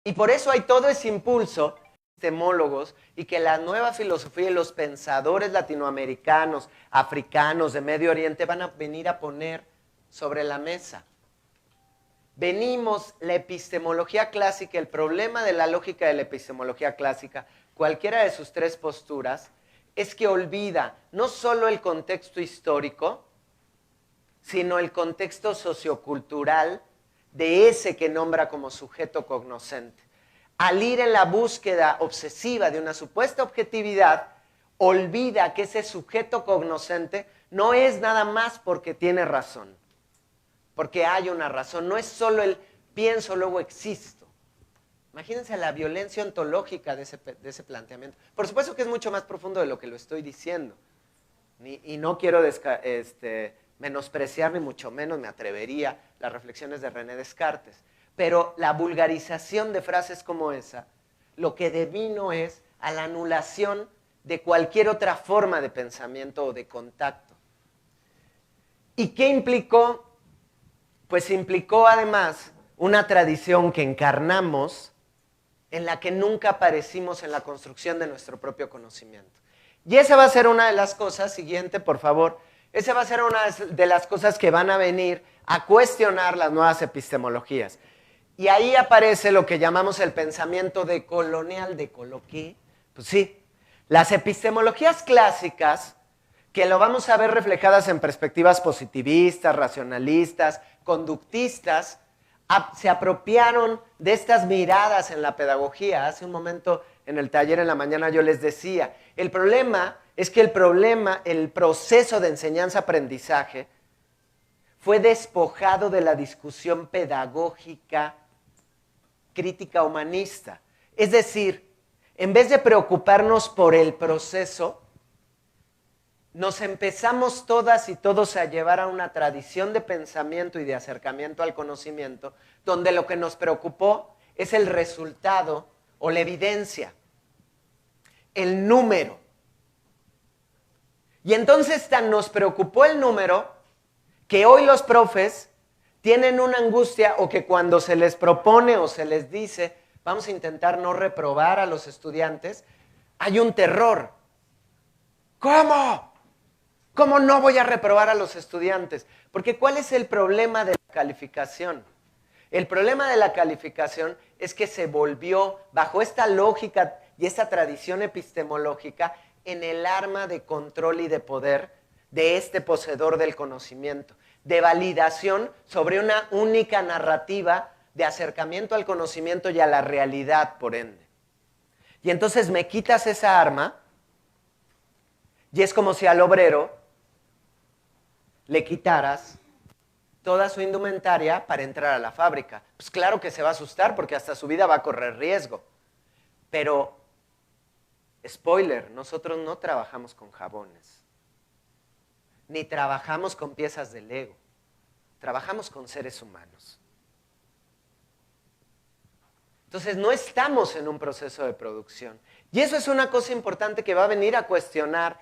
Y por eso hay todo ese impulso epistemólogos y que la nueva filosofía y los pensadores latinoamericanos, africanos, de Medio Oriente van a venir a poner sobre la mesa. Venimos, la epistemología clásica, el problema de la lógica de la epistemología clásica, cualquiera de sus tres posturas, es que olvida no solo el contexto histórico, sino el contexto sociocultural de ese que nombra como sujeto cognoscente. Al ir en la búsqueda obsesiva de una supuesta objetividad, olvida que ese sujeto cognoscente no es nada más porque tiene razón, porque hay una razón, no es solo el pienso, luego existo. Imagínense la violencia ontológica de ese planteamiento. Por supuesto que es mucho más profundo de lo que lo estoy diciendo, y no quiero menospreciar, ni mucho menos me atrevería las reflexiones de René Descartes. Pero la vulgarización de frases como esa, lo que devino es a la anulación de cualquier otra forma de pensamiento o de contacto. ¿Y qué implicó? Pues implicó además una tradición que encarnamos en la que nunca aparecimos en la construcción de nuestro propio conocimiento. Y esa va a ser una de las cosas, siguiente por favor, esa va a ser una de las cosas que van a venir a cuestionar las nuevas epistemologías. Y ahí aparece lo que llamamos el pensamiento decolonial. ¿Decolo qué? Pues sí, las epistemologías clásicas, que lo vamos a ver reflejadas en perspectivas positivistas, racionalistas, conductistas, se apropiaron de estas miradas en la pedagogía. Hace un momento en el taller en la mañana yo les decía, el problema es que el proceso de enseñanza-aprendizaje fue despojado de la discusión pedagógica crítica humanista. Es decir, en vez de preocuparnos por el proceso, nos empezamos todas y todos a llevar a una tradición de pensamiento y de acercamiento al conocimiento, donde lo que nos preocupó es el resultado o la evidencia, el número. Y entonces tan nos preocupó el número que hoy los profes tienen una angustia, o que cuando se les propone o se les dice vamos a intentar no reprobar a los estudiantes, hay un terror. ¿Cómo? ¿Cómo no voy a reprobar a los estudiantes? Porque ¿cuál es el problema de la calificación? El problema de la calificación es que se volvió, bajo esta lógica y esta tradición epistemológica, en el arma de control y de poder de este poseedor del conocimiento, de validación sobre una única narrativa de acercamiento al conocimiento y a la realidad, por ende. Y entonces me quitas esa arma y es como si al obrero le quitaras toda su indumentaria para entrar a la fábrica. Pues claro que se va a asustar porque hasta su vida va a correr riesgo. Pero, spoiler, nosotros no trabajamos con jabones. Ni trabajamos con piezas de Lego, trabajamos con seres humanos. Entonces no estamos en un proceso de producción. Y eso es una cosa importante que va a venir a cuestionar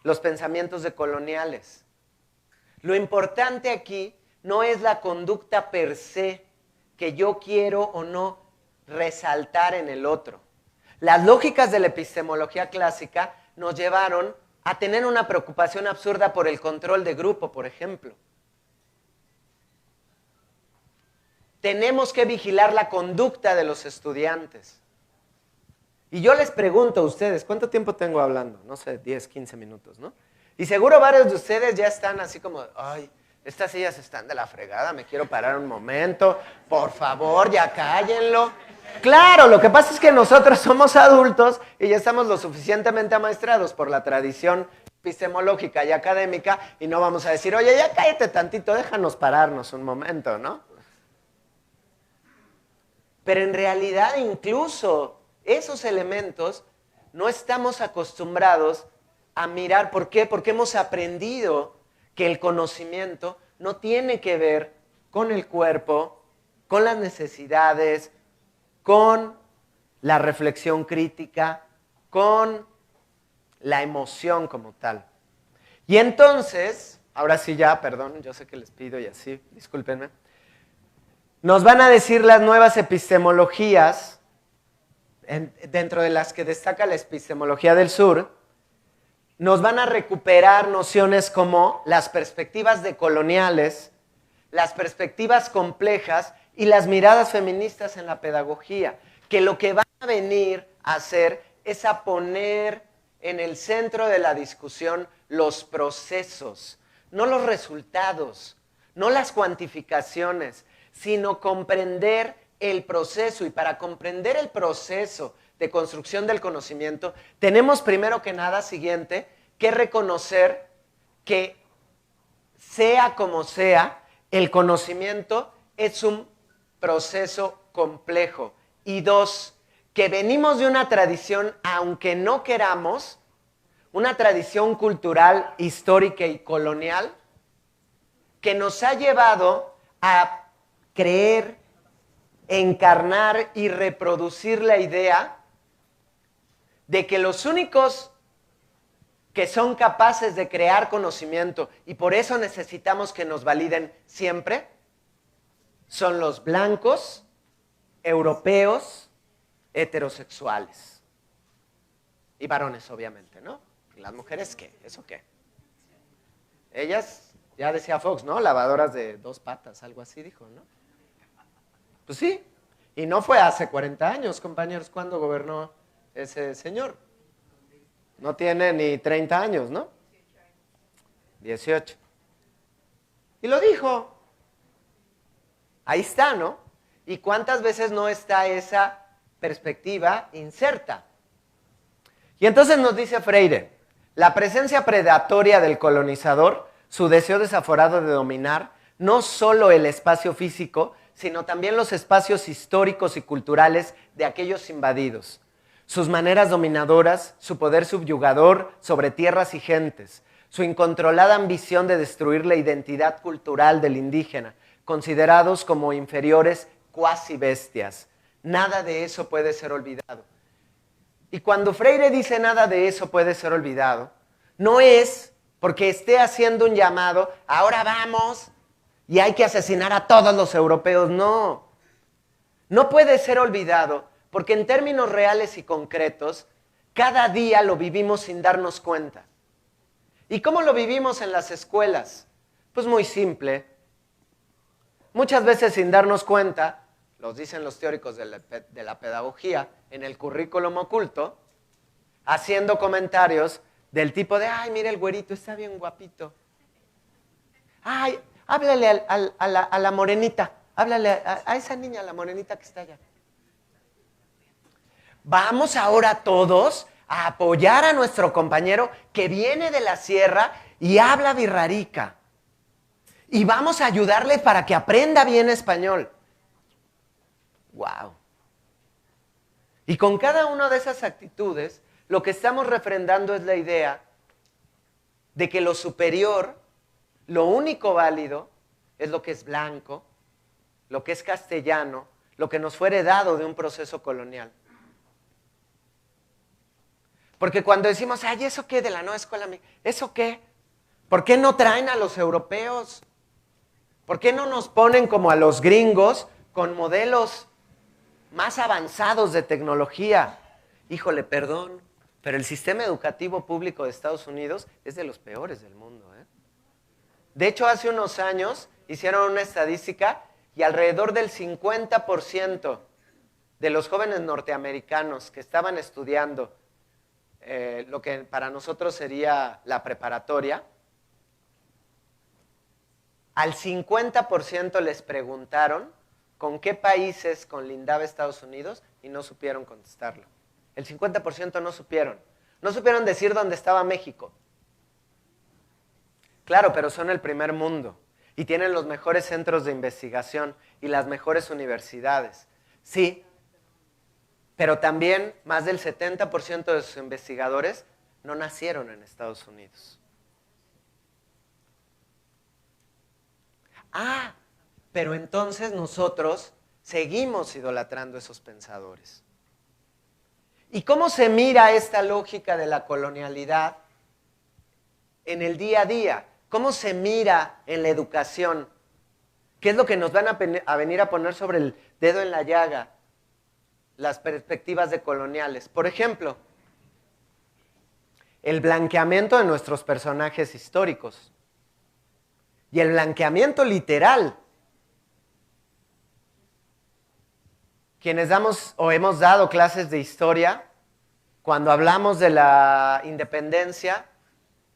los pensamientos decoloniales. Lo importante aquí no es la conducta per se que yo quiero o no resaltar en el otro. Las lógicas de la epistemología clásica nos llevaron a tener una preocupación absurda por el control de grupo, por ejemplo. Tenemos que vigilar la conducta de los estudiantes. Y yo les pregunto a ustedes, ¿cuánto tiempo tengo hablando? No sé, 10, 15 minutos, ¿no? Y seguro varios de ustedes ya están así como, ay, estas sillas están de la fregada, me quiero parar un momento, por favor, ya cállenlo. Claro, lo que pasa es que nosotros somos adultos y ya estamos lo suficientemente amaestrados por la tradición epistemológica y académica y no vamos a decir, oye, ya cállate tantito, déjanos pararnos un momento, ¿no? Pero en realidad incluso esos elementos no estamos acostumbrados a mirar. ¿Por qué? Porque hemos aprendido que el conocimiento no tiene que ver con el cuerpo, con las necesidades, con la reflexión crítica, con la emoción como tal. Y entonces, ahora sí ya, perdón, yo sé que les pido y así, discúlpenme, nos van a decir las nuevas epistemologías dentro de las que destaca la epistemología del sur, nos van a recuperar nociones como las perspectivas decoloniales, las perspectivas complejas y las miradas feministas en la pedagogía, que lo que van a venir a hacer es a poner en el centro de la discusión los procesos, no los resultados, no las cuantificaciones, sino comprender el proceso. Y para comprender el proceso de construcción del conocimiento, tenemos primero que nada, siguiente, que reconocer que sea como sea, el conocimiento es un proceso complejo. Y dos, que venimos de una tradición, aunque no queramos, una tradición cultural, histórica y colonial, que nos ha llevado a creer, encarnar y reproducir la idea de que los únicos que son capaces de crear conocimiento, y por eso necesitamos que nos validen siempre, son los blancos, europeos, heterosexuales. Y varones, obviamente, ¿no? ¿Las mujeres qué? ¿Eso qué? Ellas, ya decía Fox, ¿no? Lavadoras de 2 patas, algo así dijo, ¿no? Pues sí, y no fue hace 40 años, compañeros, cuando gobernó ese señor. No tiene ni 30 años, ¿no? 18. Y lo dijo. Ahí está, ¿no? ¿Y cuántas veces no está esa perspectiva inserta? Y entonces nos dice Freire, la presencia predatoria del colonizador, su deseo desaforado de dominar no solo el espacio físico, sino también los espacios históricos y culturales de aquellos invadidos. Sus maneras dominadoras, su poder subyugador sobre tierras y gentes, su incontrolada ambición de destruir la identidad cultural del indígena, considerados como inferiores cuasi bestias. Nada de eso puede ser olvidado. Y cuando Freire dice nada de eso puede ser olvidado, no es porque esté haciendo un llamado, ahora vamos y hay que asesinar a todos los europeos. No, no puede ser olvidado porque en términos reales y concretos, cada día lo vivimos sin darnos cuenta. ¿Y cómo lo vivimos en las escuelas? Pues muy simple. Muchas veces sin darnos cuenta, los dicen los teóricos de la pedagogía, en el currículum oculto, haciendo comentarios del tipo de, ay, mira el güerito, está bien guapito. Ay, háblale a la morenita, háblale a esa niña, a la morenita que está allá. Vamos ahora todos a apoyar a nuestro compañero que viene de la sierra y habla birrarica. Y vamos a ayudarle para que aprenda bien español. ¡Wow! Y con cada una de esas actitudes, lo que estamos refrendando es la idea de que lo superior, lo único válido, es lo que es blanco, lo que es castellano, lo que nos fue heredado de un proceso colonial. Porque cuando decimos, ay, ¿eso qué de la nueva escuela? ¿Eso qué? ¿Por qué no traen a los europeos? ¿Por qué no nos ponen como a los gringos con modelos más avanzados de tecnología? Híjole, perdón, pero el sistema educativo público de Estados Unidos es de los peores del mundo, ¿eh? De hecho, hace unos años hicieron una estadística y alrededor del 50% de los jóvenes norteamericanos que estaban estudiando lo que para nosotros sería la preparatoria, al 50% les preguntaron con qué países colindaba Estados Unidos y no supieron contestarlo. El 50% no supieron. No supieron decir dónde estaba México. Claro, pero son el primer mundo y tienen los mejores centros de investigación y las mejores universidades. Sí, pero también más del 70% de sus investigadores no nacieron en Estados Unidos. Ah, pero entonces nosotros seguimos idolatrando esos pensadores. ¿Y cómo se mira esta lógica de la colonialidad en el día a día? ¿Cómo se mira en la educación? ¿Qué es lo que nos van a venir a poner sobre el dedo en la llaga? las perspectivas decoloniales. Por ejemplo, el blanqueamiento de nuestros personajes históricos y el blanqueamiento literal. Quienes damos o hemos dado clases de historia, cuando hablamos de la independencia,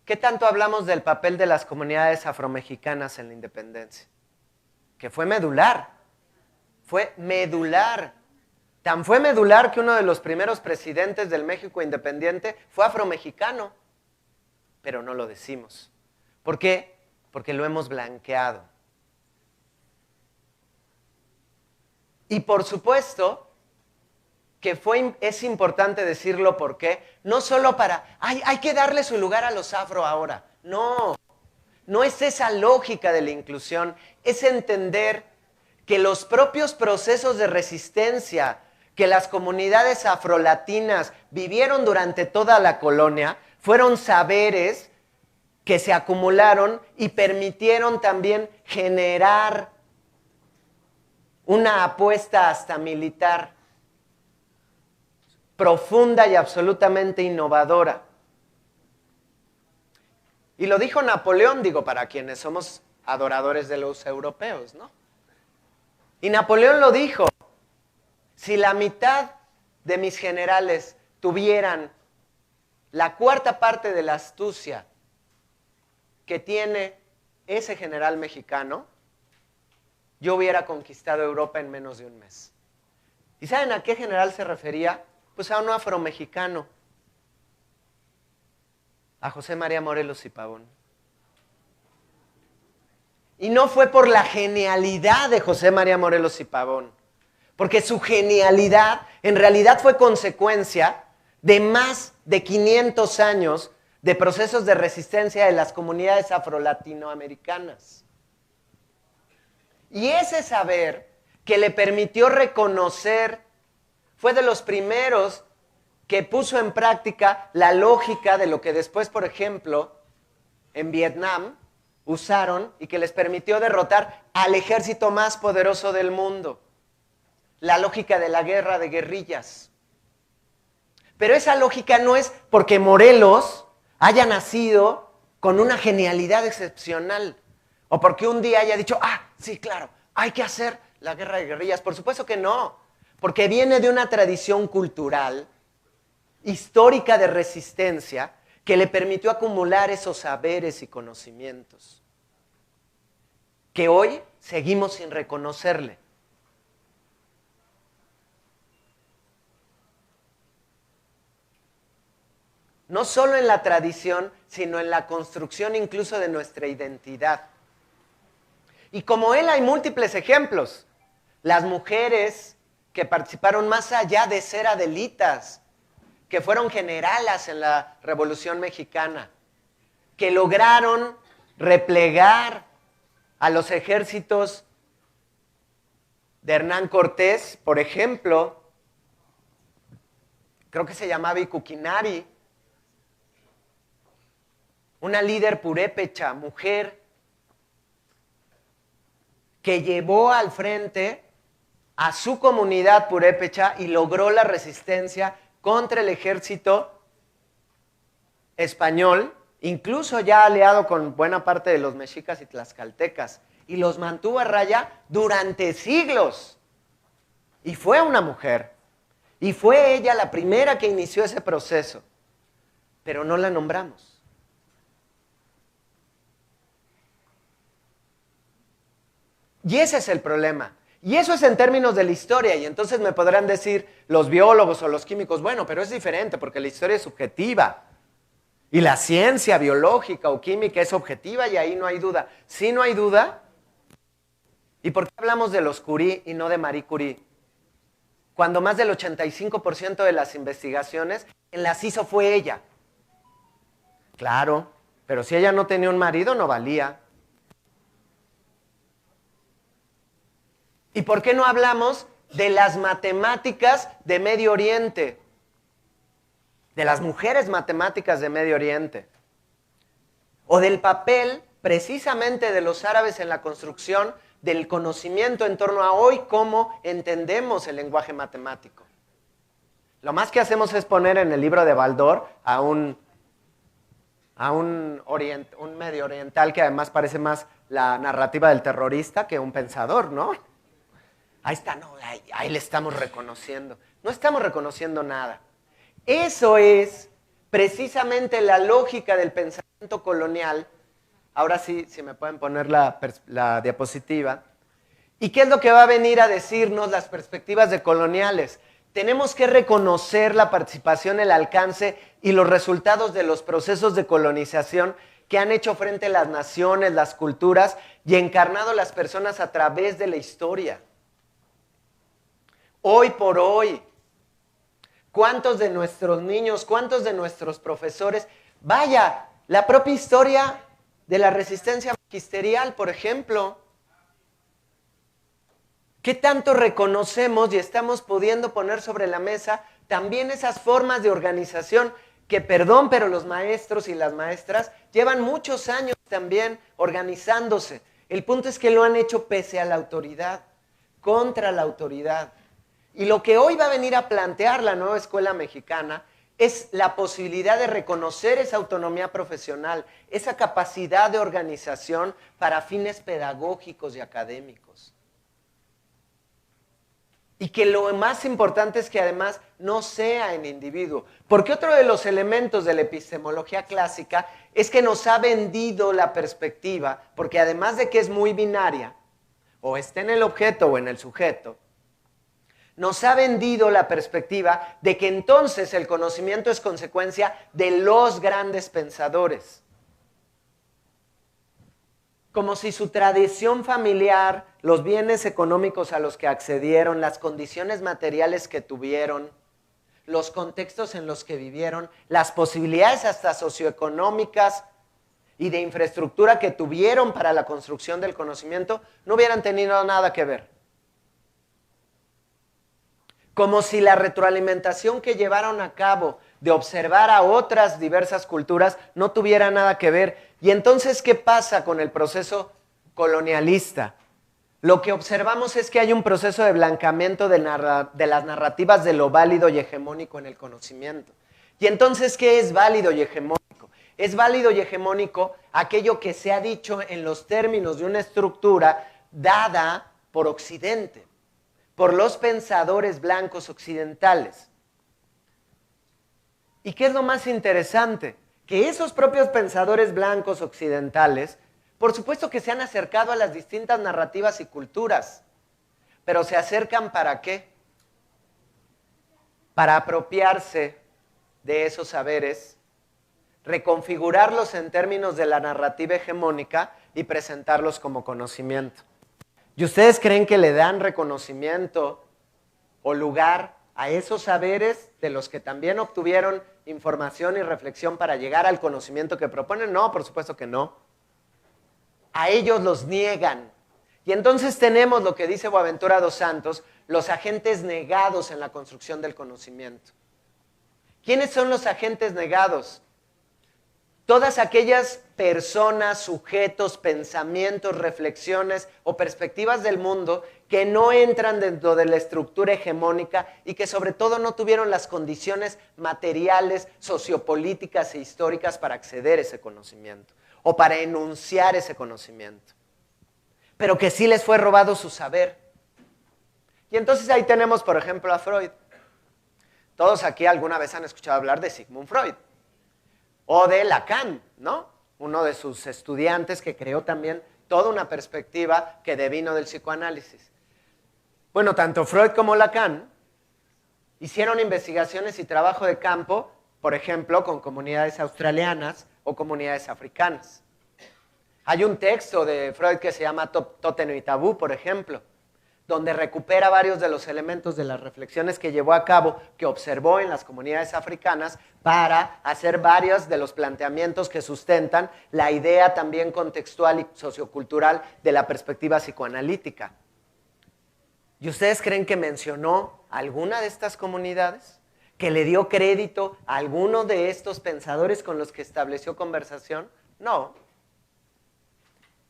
¿qué tanto hablamos del papel de las comunidades afromexicanas en la independencia? Que fue medular. Fue medular. Tan fue medular que uno de los primeros presidentes del México independiente fue afromexicano. Pero no lo decimos. ¿Por qué? Porque lo hemos blanqueado. Y por supuesto que es importante decirlo porque no solo para, hay que darle su lugar a los afro ahora. No, no es esa lógica de la inclusión, es entender que los propios procesos de resistencia que las comunidades afrolatinas vivieron durante toda la colonia fueron saberes que se acumularon y permitieron también generar una apuesta hasta militar profunda y absolutamente innovadora. Y lo dijo Napoleón, digo, para quienes somos adoradores de los europeos, ¿no? Y Napoleón lo dijo, si la mitad de mis generales tuvieran la cuarta parte de la astucia que tiene ese general mexicano, yo hubiera conquistado Europa en menos de un mes. ¿Y saben a qué general se refería? Pues a un afromexicano, a José María Morelos y Pavón. Y no fue por la genialidad de José María Morelos y Pavón, porque su genialidad en realidad fue consecuencia de más de 500 años de procesos de resistencia de las comunidades afro-latinoamericanas. Y ese saber que le permitió reconocer, fue de los primeros que puso en práctica la lógica de lo que después, por ejemplo, en Vietnam usaron y que les permitió derrotar al ejército más poderoso del mundo. La lógica de la guerra de guerrillas. Pero esa lógica no es porque Morelos haya nacido con una genialidad excepcional o porque un día haya dicho, sí, claro, hay que hacer la guerra de guerrillas. Por supuesto que no, porque viene de una tradición cultural, histórica de resistencia, que le permitió acumular esos saberes y conocimientos, que hoy seguimos sin reconocerle. No solo en la tradición, sino en la construcción incluso de nuestra identidad. Y como él hay múltiples ejemplos. Las mujeres que participaron más allá de ser adelitas, que fueron generalas en la Revolución Mexicana, que lograron replegar a los ejércitos de Hernán Cortés, por ejemplo, creo que se llamaba Icuquinari, una líder purépecha, mujer, que llevó al frente a su comunidad purépecha y logró la resistencia contra el ejército español, incluso ya aliado con buena parte de los mexicas y tlaxcaltecas, y los mantuvo a raya durante siglos. Y fue una mujer, y fue ella la primera que inició ese proceso, pero no la nombramos. Y ese es el problema. Y eso es en términos de la historia. Y entonces me podrán decir los biólogos o los químicos, bueno, pero es diferente porque la historia es subjetiva. Y la ciencia biológica o química es objetiva y ahí no hay duda. Sí, no hay duda. ¿Y por qué hablamos de los Curie y no de Marie Curie? Cuando más del 85% de las investigaciones en las hizo fue ella. Claro, pero si ella no tenía un marido no valía. ¿Y por qué no hablamos de las matemáticas de Medio Oriente? De las mujeres matemáticas de Medio Oriente. O del papel precisamente de los árabes en la construcción del conocimiento en torno a hoy cómo entendemos el lenguaje matemático. Lo más que hacemos es poner en el libro de Baldor a un medio oriental que además parece más la narrativa del terrorista que un pensador, ¿no? Ahí está, no, ahí le estamos reconociendo. No estamos reconociendo nada. Eso es precisamente la lógica del pensamiento colonial. Ahora sí, si me pueden poner la diapositiva. ¿Y qué es lo que va a venir a decirnos las perspectivas decoloniales? Tenemos que reconocer la participación, el alcance y los resultados de los procesos de colonización que han hecho frente a las naciones, las culturas y encarnado las personas a través de la historia. Hoy por hoy, ¿cuántos de nuestros niños, cuántos de nuestros profesores? Vaya, la propia historia de la resistencia magisterial, por ejemplo. ¿Qué tanto reconocemos y estamos pudiendo poner sobre la mesa también esas formas de organización que, perdón, pero los maestros y las maestras llevan muchos años también organizándose? El punto es que lo han hecho pese a la autoridad, contra la autoridad. Y lo que hoy va a venir a plantear la nueva escuela mexicana es la posibilidad de reconocer esa autonomía profesional, esa capacidad de organización para fines pedagógicos y académicos. Y que lo más importante es que además no sea en individuo. Porque otro de los elementos de la epistemología clásica es que nos ha vendido la perspectiva, porque además de que es muy binaria, o está en el objeto o en el sujeto, nos ha vendido la perspectiva de que entonces el conocimiento es consecuencia de los grandes pensadores. Como si su tradición familiar, los bienes económicos a los que accedieron, las condiciones materiales que tuvieron, los contextos en los que vivieron, las posibilidades hasta socioeconómicas y de infraestructura que tuvieron para la construcción del conocimiento, no hubieran tenido nada que ver. Como si la retroalimentación que llevaron a cabo de observar a otras diversas culturas no tuviera nada que ver. Y entonces, ¿qué pasa con el proceso colonialista? Lo que observamos es que hay un proceso de blancamiento de las narrativas de lo válido y hegemónico en el conocimiento. Y entonces, ¿qué es válido y hegemónico? Es válido y hegemónico aquello que se ha dicho en los términos de una estructura dada por Occidente, por los pensadores blancos occidentales. ¿Y qué es lo más interesante? Que esos propios pensadores blancos occidentales, por supuesto que se han acercado a las distintas narrativas y culturas, pero se acercan ¿para qué? Para apropiarse de esos saberes, reconfigurarlos en términos de la narrativa hegemónica y presentarlos como conocimiento. ¿Y ustedes creen que le dan reconocimiento o lugar a esos saberes de los que también obtuvieron información y reflexión para llegar al conocimiento que proponen? No, por supuesto que no. A ellos los niegan. Y entonces tenemos lo que dice Boaventura dos Santos, los agentes negados en la construcción del conocimiento. ¿Quiénes son los agentes negados? Todas aquellas personas, sujetos, pensamientos, reflexiones o perspectivas del mundo que no entran dentro de la estructura hegemónica y que sobre todo no tuvieron las condiciones materiales, sociopolíticas e históricas para acceder a ese conocimiento o para enunciar ese conocimiento, pero que sí les fue robado su saber. Y entonces ahí tenemos, por ejemplo, a Freud. Todos aquí alguna vez han escuchado hablar de Sigmund Freud. O de Lacan, ¿no? Uno de sus estudiantes que creó también toda una perspectiva que devino del psicoanálisis. Bueno, tanto Freud como Lacan hicieron investigaciones y trabajo de campo, por ejemplo, con comunidades australianas o comunidades africanas. Hay un texto de Freud que se llama Tóteno y Tabú, por ejemplo, donde recupera varios de los elementos de las reflexiones que llevó a cabo, que observó en las comunidades africanas, para hacer varios de los planteamientos que sustentan la idea también contextual y sociocultural de la perspectiva psicoanalítica. ¿Y ustedes creen que mencionó alguna de estas comunidades? ¿Que le dio crédito a alguno de estos pensadores con los que estableció conversación? No.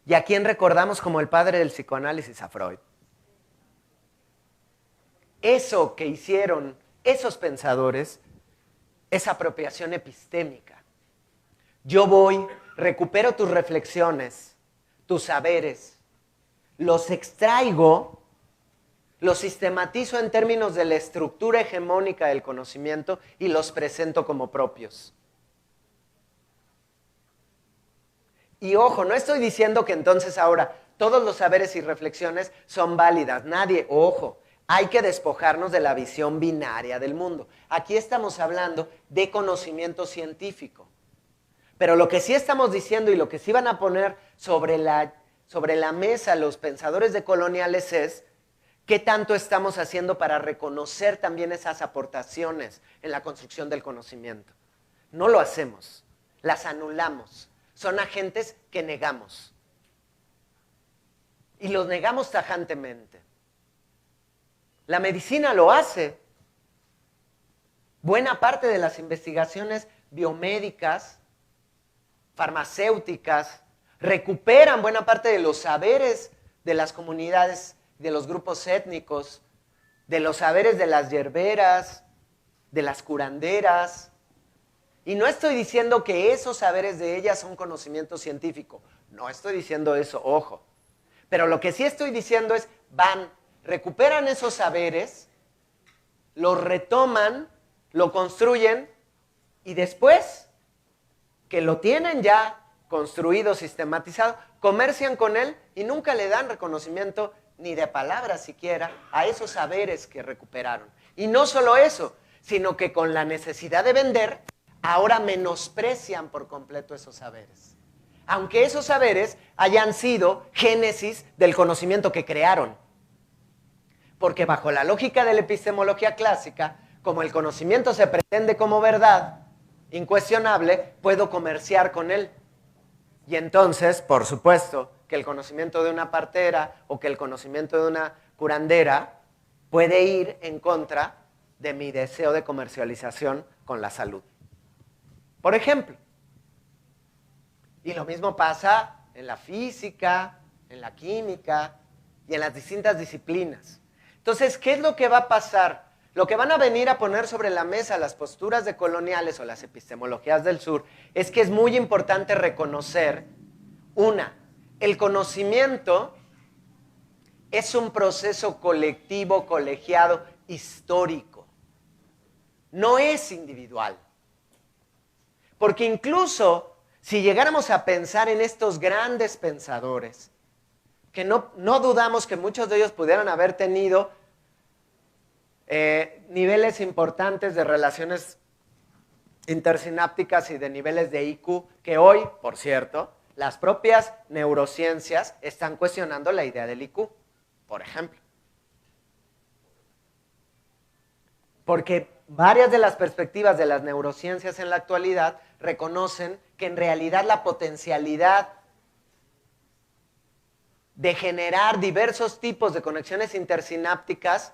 ¿Y a quién recordamos como el padre del psicoanálisis? A Freud. Eso que hicieron esos pensadores es apropiación epistémica. Yo voy, recupero tus reflexiones, tus saberes, los extraigo, los sistematizo en términos de la estructura hegemónica del conocimiento y los presento como propios. Y ojo, no estoy diciendo que entonces ahora todos los saberes y reflexiones son válidas. Nadie, ojo, hay que despojarnos de la visión binaria del mundo. Aquí estamos hablando de conocimiento científico. Pero lo que sí estamos diciendo y lo que sí van a poner sobre la mesa los pensadores decoloniales es qué tanto estamos haciendo para reconocer también esas aportaciones en la construcción del conocimiento. No lo hacemos, las anulamos. Son agentes que negamos. Y los negamos tajantemente. La medicina lo hace. Buena parte de las investigaciones biomédicas, farmacéuticas, recuperan buena parte de los saberes de las comunidades, de los grupos étnicos, de los saberes de las yerberas, de las curanderas. Y no estoy diciendo que esos saberes de ellas son conocimiento científico. No estoy diciendo eso, ojo. Pero lo que sí estoy diciendo es, recuperan esos saberes, los retoman, lo construyen y después que lo tienen ya construido, sistematizado, comercian con él y nunca le dan reconocimiento ni de palabras siquiera a esos saberes que recuperaron. Y no solo eso, sino que con la necesidad de vender, ahora menosprecian por completo esos saberes. Aunque esos saberes hayan sido génesis del conocimiento que crearon. Porque bajo la lógica de la epistemología clásica, como el conocimiento se pretende como verdad incuestionable, puedo comerciar con él. Y entonces, por supuesto, que el conocimiento de una partera o que el conocimiento de una curandera puede ir en contra de mi deseo de comercialización con la salud. Por ejemplo, y lo mismo pasa en la física, en la química y en las distintas disciplinas. Entonces, ¿qué es lo que va a pasar? Lo que van a venir a poner sobre la mesa las posturas decoloniales o las epistemologías del sur es que es muy importante reconocer, el conocimiento es un proceso colectivo, colegiado, histórico. No es individual. Porque incluso si llegáramos a pensar en estos grandes pensadores, que no dudamos que muchos de ellos pudieran haber tenido niveles importantes de relaciones intersinápticas y de niveles de IQ, que hoy, por cierto, las propias neurociencias están cuestionando la idea del IQ, por ejemplo. Porque varias de las perspectivas de las neurociencias en la actualidad reconocen que en realidad la potencialidad de generar diversos tipos de conexiones intersinápticas,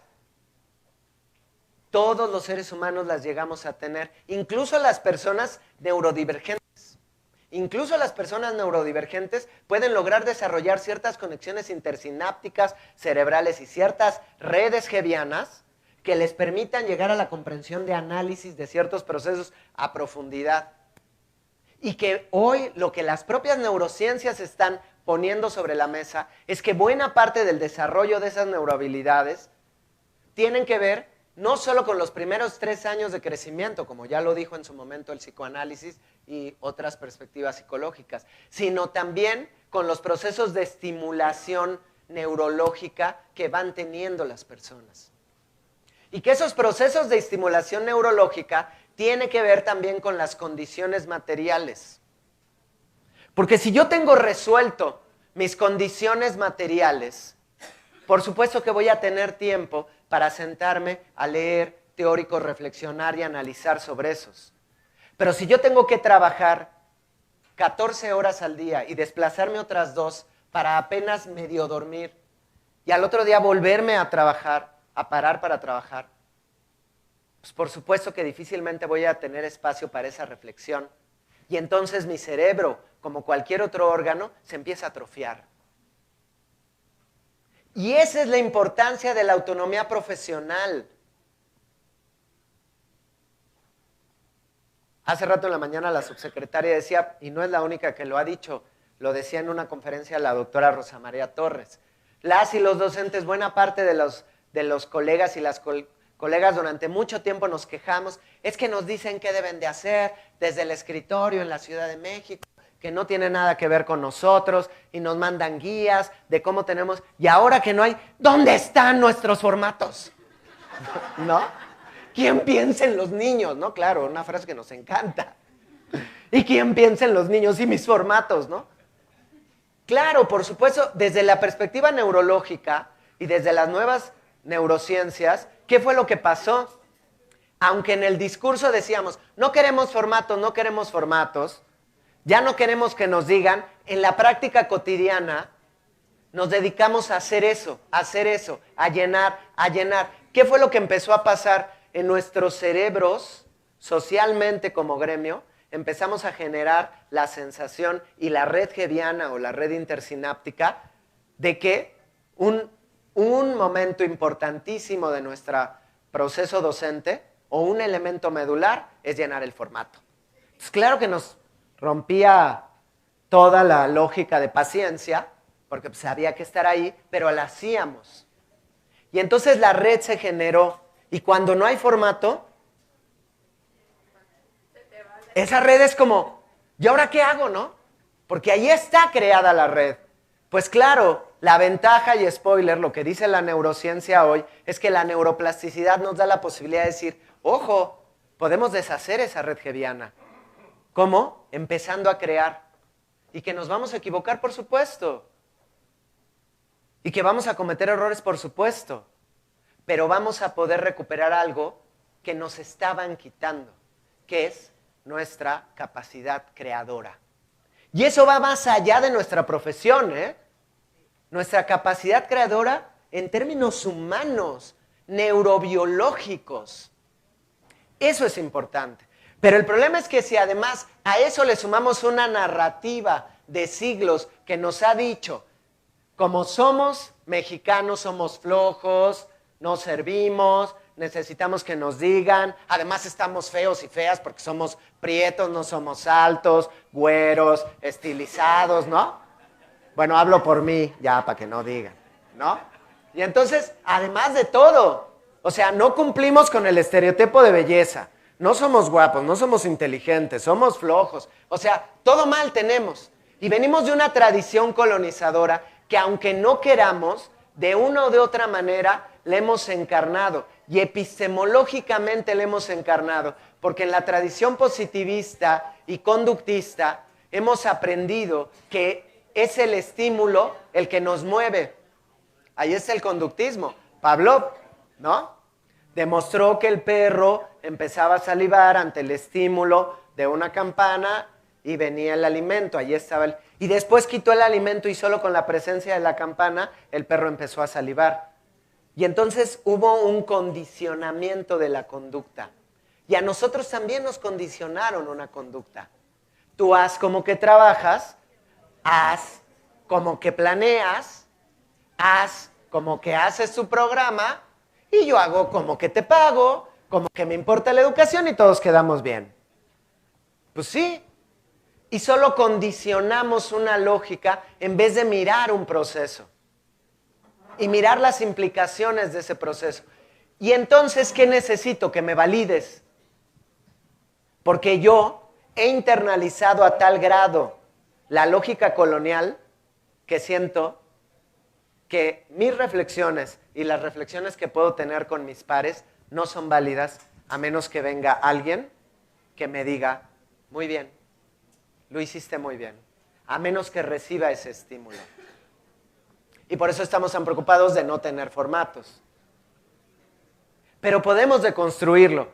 todos los seres humanos las llegamos a tener, incluso las personas neurodivergentes. Incluso las personas neurodivergentes pueden lograr desarrollar ciertas conexiones intersinápticas cerebrales y ciertas redes gebianas que les permitan llegar a la comprensión de análisis de ciertos procesos a profundidad. Y que hoy lo que las propias neurociencias están poniendo sobre la mesa es que buena parte del desarrollo de esas neurohabilidades tienen que ver no solo con los primeros 3 años de crecimiento, como ya lo dijo en su momento el psicoanálisis y otras perspectivas psicológicas, sino también con los procesos de estimulación neurológica que van teniendo las personas. Y que esos procesos de estimulación neurológica tienen que ver también con las condiciones materiales. Porque si yo tengo resuelto mis condiciones materiales, por supuesto que voy a tener tiempo para sentarme a leer teóricos, reflexionar y analizar sobre esos. Pero si yo tengo que trabajar 14 horas al día y desplazarme otras 2 para apenas medio dormir y al otro día volverme a trabajar, a parar para trabajar, pues por supuesto que difícilmente voy a tener espacio para esa reflexión. Y entonces mi cerebro, como cualquier otro órgano, se empieza a atrofiar. Y esa es la importancia de la autonomía profesional. Hace rato en la mañana la subsecretaria decía, y no es la única que lo ha dicho, lo decía en una conferencia la doctora Rosa María Torres, las y los docentes, buena parte de los colegas y las colegas durante mucho tiempo nos quejamos, es que nos dicen qué deben de hacer desde el escritorio en la Ciudad de México, que no tiene nada que ver con nosotros y nos mandan guías de cómo tenemos, y ahora que no hay, ¿dónde están nuestros formatos? ¿No? ¿Quién piensa en los niños? ¿No? Claro, una frase que nos encanta. ¿Y quién piensa en los niños y mis formatos? ¿No? Claro, por supuesto, desde la perspectiva neurológica y desde las nuevas neurociencias, ¿qué fue lo que pasó? Aunque en el discurso decíamos, no queremos formatos, ya no queremos que nos digan, en la práctica cotidiana nos dedicamos a hacer eso, a llenar. ¿Qué fue lo que empezó a pasar en nuestros cerebros, socialmente como gremio? Empezamos a generar la sensación y la red Hebbiana o la red intersináptica de que un momento importantísimo de nuestro proceso docente o un elemento medular es llenar el formato. Entonces, claro que nos rompía toda la lógica de paciencia, porque pues, había que estar ahí, pero la hacíamos. Y entonces la red se generó, y cuando no hay formato, esa red es como, ¿y ahora qué hago, no? Porque ahí está creada la red. Pues claro, la ventaja y spoiler, lo que dice la neurociencia hoy, es que la neuroplasticidad nos da la posibilidad de decir, ojo, podemos deshacer esa red hebbiana. ¿Cómo? Empezando a crear. Y que nos vamos a equivocar, por supuesto. Y que vamos a cometer errores, por supuesto. Pero vamos a poder recuperar algo que nos estaban quitando, que es nuestra capacidad creadora. Y eso va más allá de nuestra profesión, ¿eh? Nuestra capacidad creadora en términos humanos, neurobiológicos. Eso es importante. Pero el problema es que si además a eso le sumamos una narrativa de siglos que nos ha dicho, como somos mexicanos, somos flojos, no servimos, necesitamos que nos digan, además estamos feos y feas porque somos prietos, no somos altos, güeros, estilizados, ¿no? Bueno, hablo por mí, ya, para que no digan, ¿no? Y entonces, además de todo, o sea, no cumplimos con el estereotipo de belleza, no somos guapos, no somos inteligentes, somos flojos, o sea, todo mal tenemos. Y venimos de una tradición colonizadora que aunque no queramos, de una o de otra manera le hemos encarnado y epistemológicamente le hemos encarnado, porque en la tradición positivista y conductista hemos aprendido que es el estímulo el que nos mueve. Ahí está el conductismo. Pavlov, ¿no? Demostró que el perro empezaba a salivar ante el estímulo de una campana y venía el alimento, ahí estaba el... Y después quitó el alimento y solo con la presencia de la campana el perro empezó a salivar. Y entonces hubo un condicionamiento de la conducta. Y a nosotros también nos condicionaron una conducta. Tú haz como que trabajas, haz como que planeas, haz como que haces tu programa y yo hago como que te pago, como que me importa la educación y todos quedamos bien. Pues sí. Y solo condicionamos una lógica en vez de mirar un proceso y mirar las implicaciones de ese proceso. Y entonces, ¿qué necesito? Que me valides. Porque yo he internalizado a tal grado la lógica colonial que siento que mis reflexiones y las reflexiones que puedo tener con mis pares no son válidas a menos que venga alguien que me diga, muy bien, lo hiciste muy bien, a menos que reciba ese estímulo. Y por eso estamos tan preocupados de no tener formatos. Pero podemos deconstruirlo.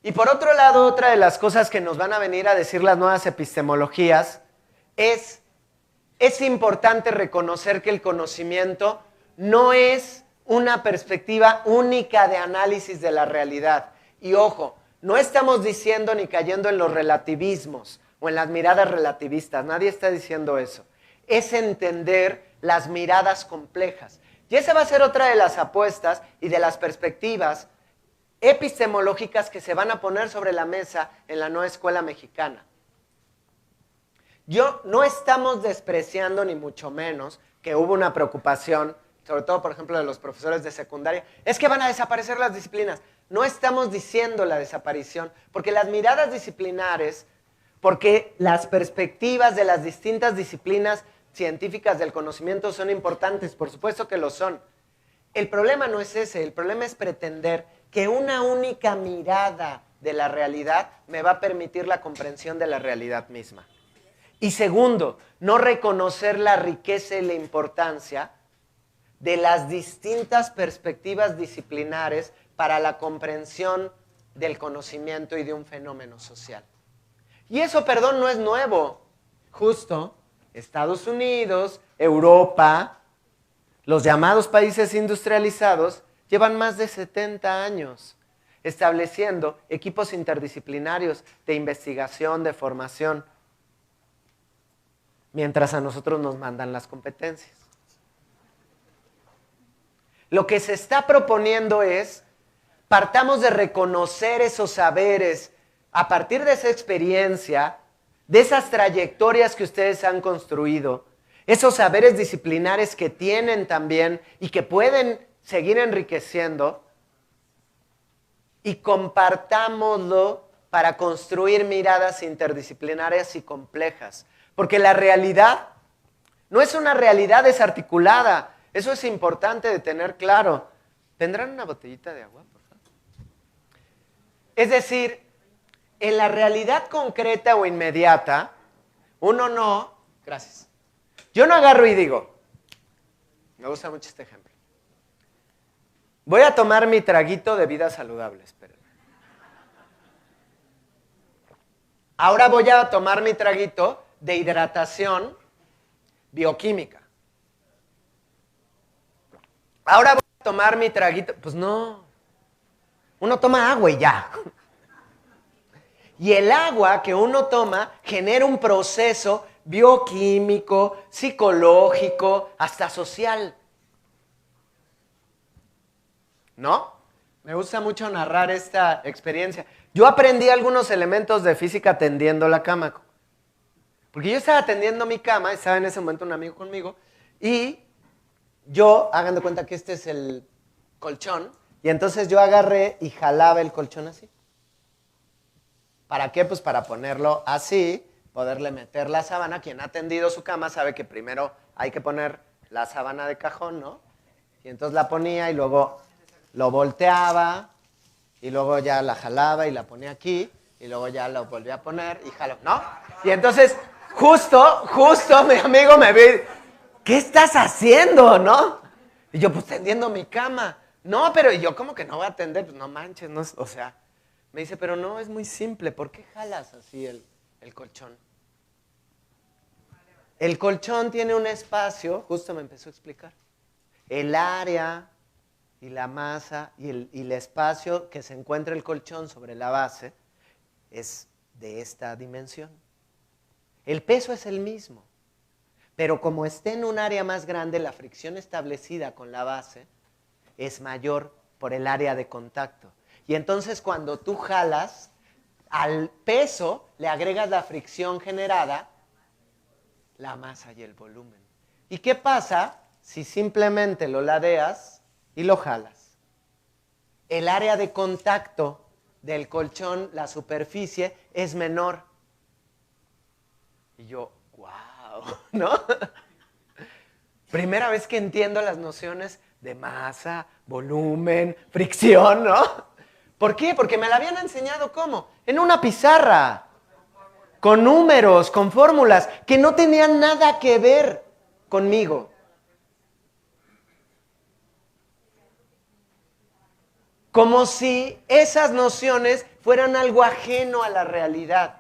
Y por otro lado, otra de las cosas que nos van a venir a decir las nuevas epistemologías es importante reconocer que el conocimiento no es una perspectiva única de análisis de la realidad. Y ojo, no estamos diciendo ni cayendo en los relativismos o en las miradas relativistas, nadie está diciendo eso. Es entender las miradas complejas. Y esa va a ser otra de las apuestas y de las perspectivas epistemológicas que se van a poner sobre la mesa en la nueva escuela mexicana. No estamos despreciando ni mucho menos que hubo una preocupación, sobre todo por ejemplo de los profesores de secundaria, es que van a desaparecer las disciplinas. No estamos diciendo la desaparición, porque las miradas disciplinares, porque las perspectivas de las distintas disciplinas científicas del conocimiento son importantes, por supuesto que lo son. El problema no es ese, el problema es pretender que una única mirada de la realidad me va a permitir la comprensión de la realidad misma. Y segundo, no reconocer la riqueza y la importancia de las distintas perspectivas disciplinares para la comprensión del conocimiento y de un fenómeno social. Y eso, perdón, no es nuevo. Justo Estados Unidos, Europa, los llamados países industrializados, llevan más de 70 años estableciendo equipos interdisciplinarios de investigación, de formación, mientras a nosotros nos mandan las competencias. Lo que se está proponiendo es, partamos de reconocer esos saberes a partir de esa experiencia, de esas trayectorias que ustedes han construido, esos saberes disciplinares que tienen también y que pueden seguir enriqueciendo, y compartámoslo para construir miradas interdisciplinarias y complejas. Porque la realidad no es una realidad desarticulada. Eso es importante de tener claro. ¿Tendrán una botellita de agua, por favor? Es decir, en la realidad concreta o inmediata, uno no... Gracias. Yo no agarro y digo, me gusta mucho este ejemplo. Voy a tomar mi traguito de vida saludable, espérenme. Ahora voy a tomar mi traguito de hidratación bioquímica. Ahora voy a tomar mi traguito. Pues no. Uno toma agua y ya. Y el agua que uno toma genera un proceso bioquímico, psicológico, hasta social. ¿No? Me gusta mucho narrar esta experiencia. Yo aprendí algunos elementos de física tendiendo la cama. Porque yo estaba tendiendo mi cama, estaba en ese momento un amigo conmigo, y yo, hagan de cuenta que este es el colchón, y entonces yo agarré y jalaba el colchón así. ¿Para qué? Pues para ponerlo así, poderle meter la sábana. Quien ha tendido su cama sabe que primero hay que poner la sábana de cajón, ¿no? Y entonces la ponía y luego lo volteaba, y luego ya la jalaba y la ponía aquí, y luego ya lo volvía a poner y jaló, ¿no? Y entonces, justo mi amigo me ve, ¿qué estás haciendo, no? Y yo, pues tendiendo mi cama. No, pero yo, ¿cómo que no voy a tender? Pues no manches, no, o sea, me dice, pero no, es muy simple, ¿por qué jalas así el colchón? El colchón tiene un espacio, justo me empezó a explicar, el área y la masa y el espacio que se encuentra el colchón sobre la base es de esta dimensión. El peso es el mismo, pero como esté en un área más grande, la fricción establecida con la base es mayor por el área de contacto. Y entonces cuando tú jalas, al peso le agregas la fricción generada, la masa y el volumen. ¿Y qué pasa si simplemente lo ladeas y lo jalas? El área de contacto del colchón, la superficie, es menor. Y yo, wow, ¿no? Primera vez que entiendo las nociones de masa, volumen, fricción, ¿no? ¿Por qué? Porque me la habían enseñado ¿cómo? En una pizarra, con números, con fórmulas, que no tenían nada que ver conmigo. Como si esas nociones fueran algo ajeno a la realidad.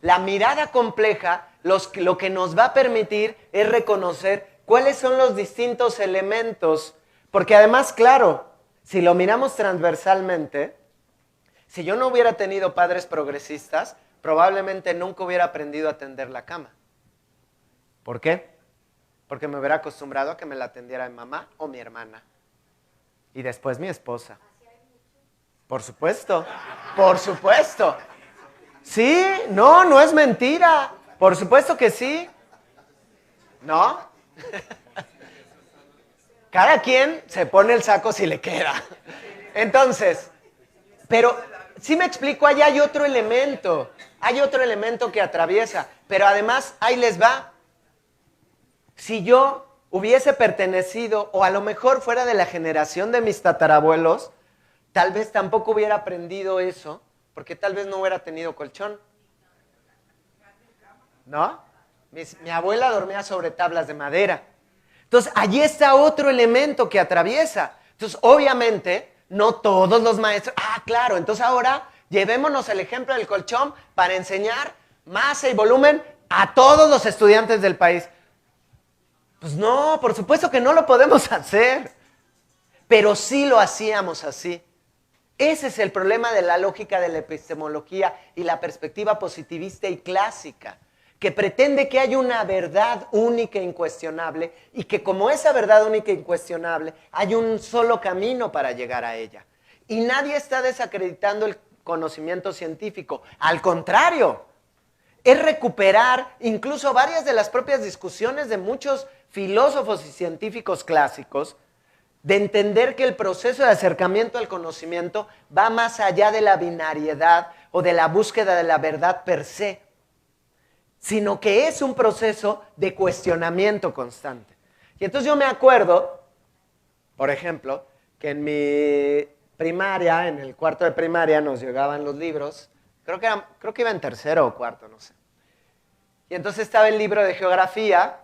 La mirada compleja lo que nos va a permitir es reconocer cuáles son los distintos elementos. Porque además, claro, si lo miramos transversalmente, si yo no hubiera tenido padres progresistas, probablemente nunca hubiera aprendido a tender la cama. ¿Por qué? Porque me hubiera acostumbrado a que me la tendiera mi mamá o mi hermana. Y después mi esposa. Por supuesto, por supuesto. Sí, no, no es mentira. Por supuesto que sí. ¿No? Cada quien se pone el saco si le queda. Entonces, pero si me explico, ahí hay otro elemento. Hay otro elemento que atraviesa. Pero además, ahí les va. Si yo hubiese pertenecido, o a lo mejor fuera de la generación de mis tatarabuelos, tal vez tampoco hubiera aprendido eso, porque tal vez no hubiera tenido colchón. ¿No? Mi abuela dormía sobre tablas de madera. Entonces, allí está otro elemento que atraviesa. Entonces, obviamente, no todos los maestros... Ah, claro, entonces ahora llevémonos el ejemplo del colchón para enseñar masa y volumen a todos los estudiantes del país. Pues no, por supuesto que no lo podemos hacer, pero sí lo hacíamos así. Ese es el problema de la lógica de la epistemología y la perspectiva positivista y clásica, que pretende que hay una verdad única e incuestionable y que como esa verdad única e incuestionable hay un solo camino para llegar a ella. Y nadie está desacreditando el conocimiento científico, al contrario, es recuperar incluso varias de las propias discusiones de muchos filósofos y científicos clásicos, de entender que el proceso de acercamiento al conocimiento va más allá de la binariedad o de la búsqueda de la verdad per se, sino que es un proceso de cuestionamiento constante. Y entonces yo me acuerdo, por ejemplo, que en mi primaria, en el cuarto de primaria, nos llegaban los libros, creo que iba en tercero o cuarto, no sé. Y entonces estaba el libro de geografía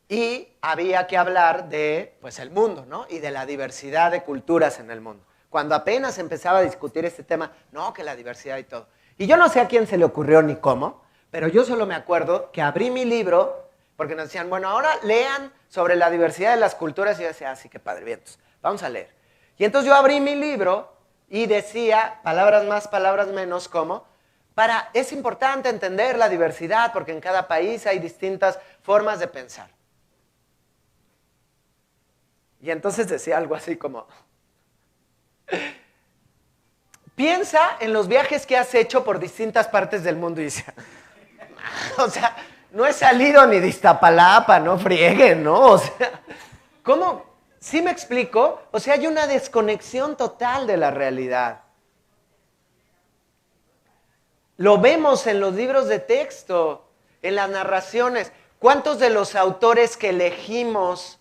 y había que hablar de, pues, el mundo, ¿no? Y de la diversidad de culturas en el mundo. Cuando apenas empezaba a discutir este tema, no, que la diversidad y todo. Y yo no sé a quién se le ocurrió ni cómo, pero yo solo me acuerdo que abrí mi libro, porque nos decían, bueno, ahora lean sobre la diversidad de las culturas. Y yo decía, sí, qué padre, bien, entonces, vamos a leer. Y entonces yo abrí mi libro y decía, palabras más, palabras menos, como, es importante entender la diversidad porque en cada país hay distintas formas de pensar. Y entonces decía algo así como, piensa en los viajes que has hecho por distintas partes del mundo. Y decía, o sea, no he salido ni de Iztapalapa, no frieguen, ¿no? O sea, ¿cómo? ¿Sí me explico? O sea, hay una desconexión total de la realidad. Lo vemos en los libros de texto, en las narraciones. ¿Cuántos de los autores que elegimos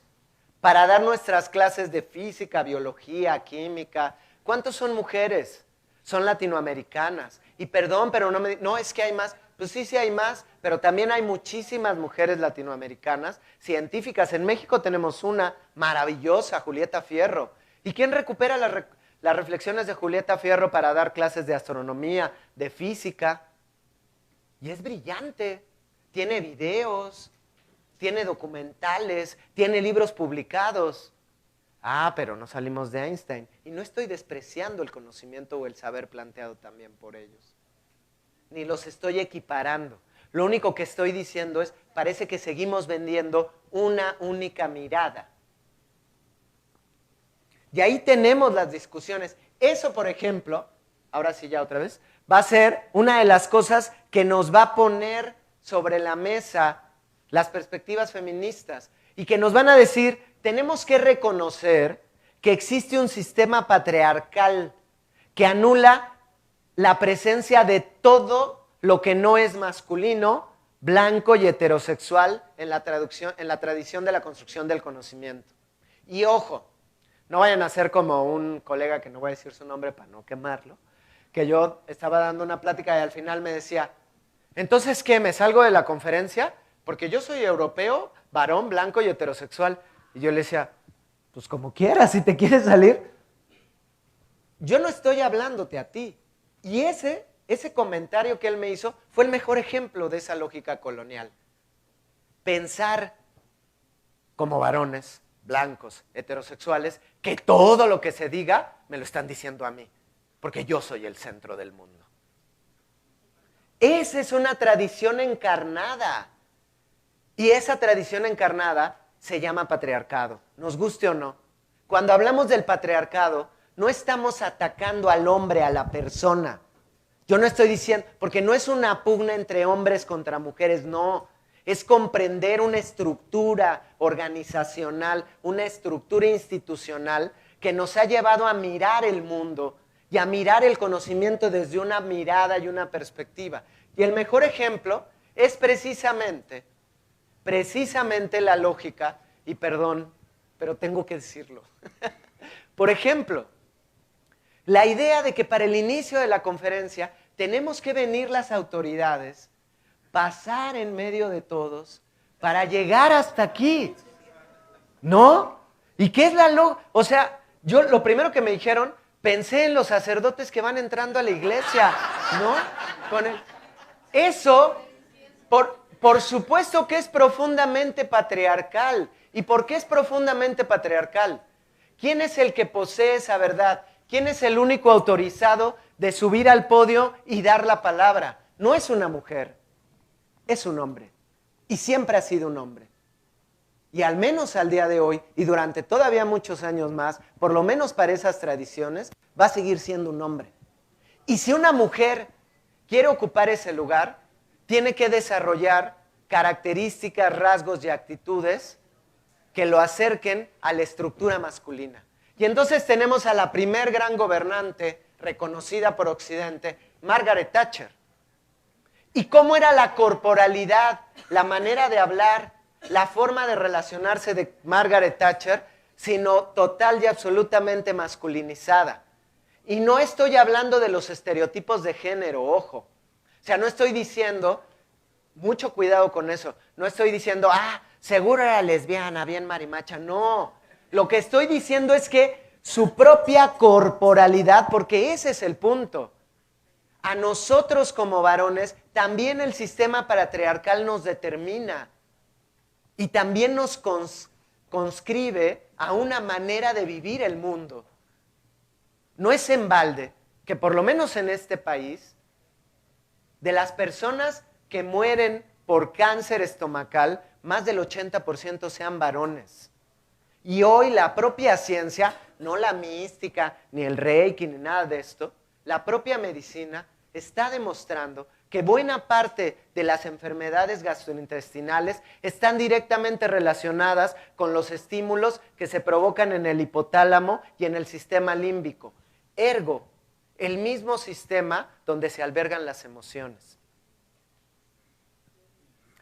para dar nuestras clases de física, biología, química, cuántos son mujeres? Son latinoamericanas. Y perdón, pero no es que hay más. Pues sí, sí hay más, pero también hay muchísimas mujeres latinoamericanas, científicas. En México tenemos una maravillosa, Julieta Fierro. ¿Y quién recupera las reflexiones de Julieta Fierro para dar clases de astronomía, de física? Y es brillante, tiene videos, tiene documentales, tiene libros publicados. Ah, pero no salimos de Einstein. Y no estoy despreciando el conocimiento o el saber planteado también por ellos. Ni los estoy equiparando. Lo único que estoy diciendo es, parece que seguimos vendiendo una única mirada. Y ahí tenemos las discusiones. Eso, por ejemplo, ahora sí ya otra vez, va a ser una de las cosas que nos va a poner sobre la mesa las perspectivas feministas y que nos van a decir, tenemos que reconocer que existe un sistema patriarcal que anula la presencia de todo lo que no es masculino, blanco y heterosexual en la tradición de la construcción del conocimiento. Y ojo, no vayan a ser como un colega, que no voy a decir su nombre para no quemarlo, que yo estaba dando una plática y al final me decía, ¿entonces qué? ¿Me salgo de la conferencia? Porque yo soy europeo, varón, blanco y heterosexual. Y yo le decía, pues como quieras, si te quieres salir. Yo no estoy hablándote a ti. Y ese comentario que él me hizo fue el mejor ejemplo de esa lógica colonial. Pensar como varones, blancos, heterosexuales, que todo lo que se diga me lo están diciendo a mí, porque yo soy el centro del mundo. Esa es una tradición encarnada. Y esa tradición encarnada se llama patriarcado, nos guste o no. Cuando hablamos del patriarcado, no estamos atacando al hombre, a la persona. Yo no estoy diciendo, porque no es una pugna entre hombres contra mujeres, no. Es comprender una estructura organizacional, una estructura institucional que nos ha llevado a mirar el mundo y a mirar el conocimiento desde una mirada y una perspectiva. Y el mejor ejemplo es precisamente la lógica, y perdón, pero tengo que decirlo. Por ejemplo, la idea de que para el inicio de la conferencia tenemos que venir las autoridades, pasar en medio de todos para llegar hasta aquí, ¿no? ¿Y qué es la lógica? O sea, yo lo primero que me dijeron, pensé en los sacerdotes que van entrando a la iglesia, ¿no? Eso, por supuesto que es profundamente patriarcal. ¿Y por qué es profundamente patriarcal? ¿Quién es el que posee esa verdad? ¿Quién es el único autorizado de subir al podio y dar la palabra? No es una mujer, es un hombre. Y siempre ha sido un hombre. Y al menos al día de hoy, y durante todavía muchos años más, por lo menos para esas tradiciones, va a seguir siendo un hombre. Y si una mujer quiere ocupar ese lugar, tiene que desarrollar características, rasgos y actitudes que lo acerquen a la estructura masculina. Y entonces tenemos a la primer gran gobernante reconocida por Occidente, Margaret Thatcher. ¿Y cómo era la corporalidad, la manera de hablar, la forma de relacionarse de Margaret Thatcher, sino total y absolutamente masculinizada? Y no estoy hablando de los estereotipos de género, ojo. O sea, no estoy diciendo, mucho cuidado con eso, no estoy diciendo, seguro era lesbiana, bien marimacha. No, lo que estoy diciendo es que su propia corporalidad, porque ese es el punto. A nosotros como varones, también el sistema patriarcal nos determina y también nos conscribe a una manera de vivir el mundo. No es en balde que por lo menos en este país, de las personas que mueren por cáncer estomacal, más del 80% sean varones. Y hoy la propia ciencia, no la mística, ni el reiki, ni nada de esto, la propia medicina está demostrando que buena parte de las enfermedades gastrointestinales están directamente relacionadas con los estímulos que se provocan en el hipotálamo y en el sistema límbico. Ergo, el mismo sistema donde se albergan las emociones.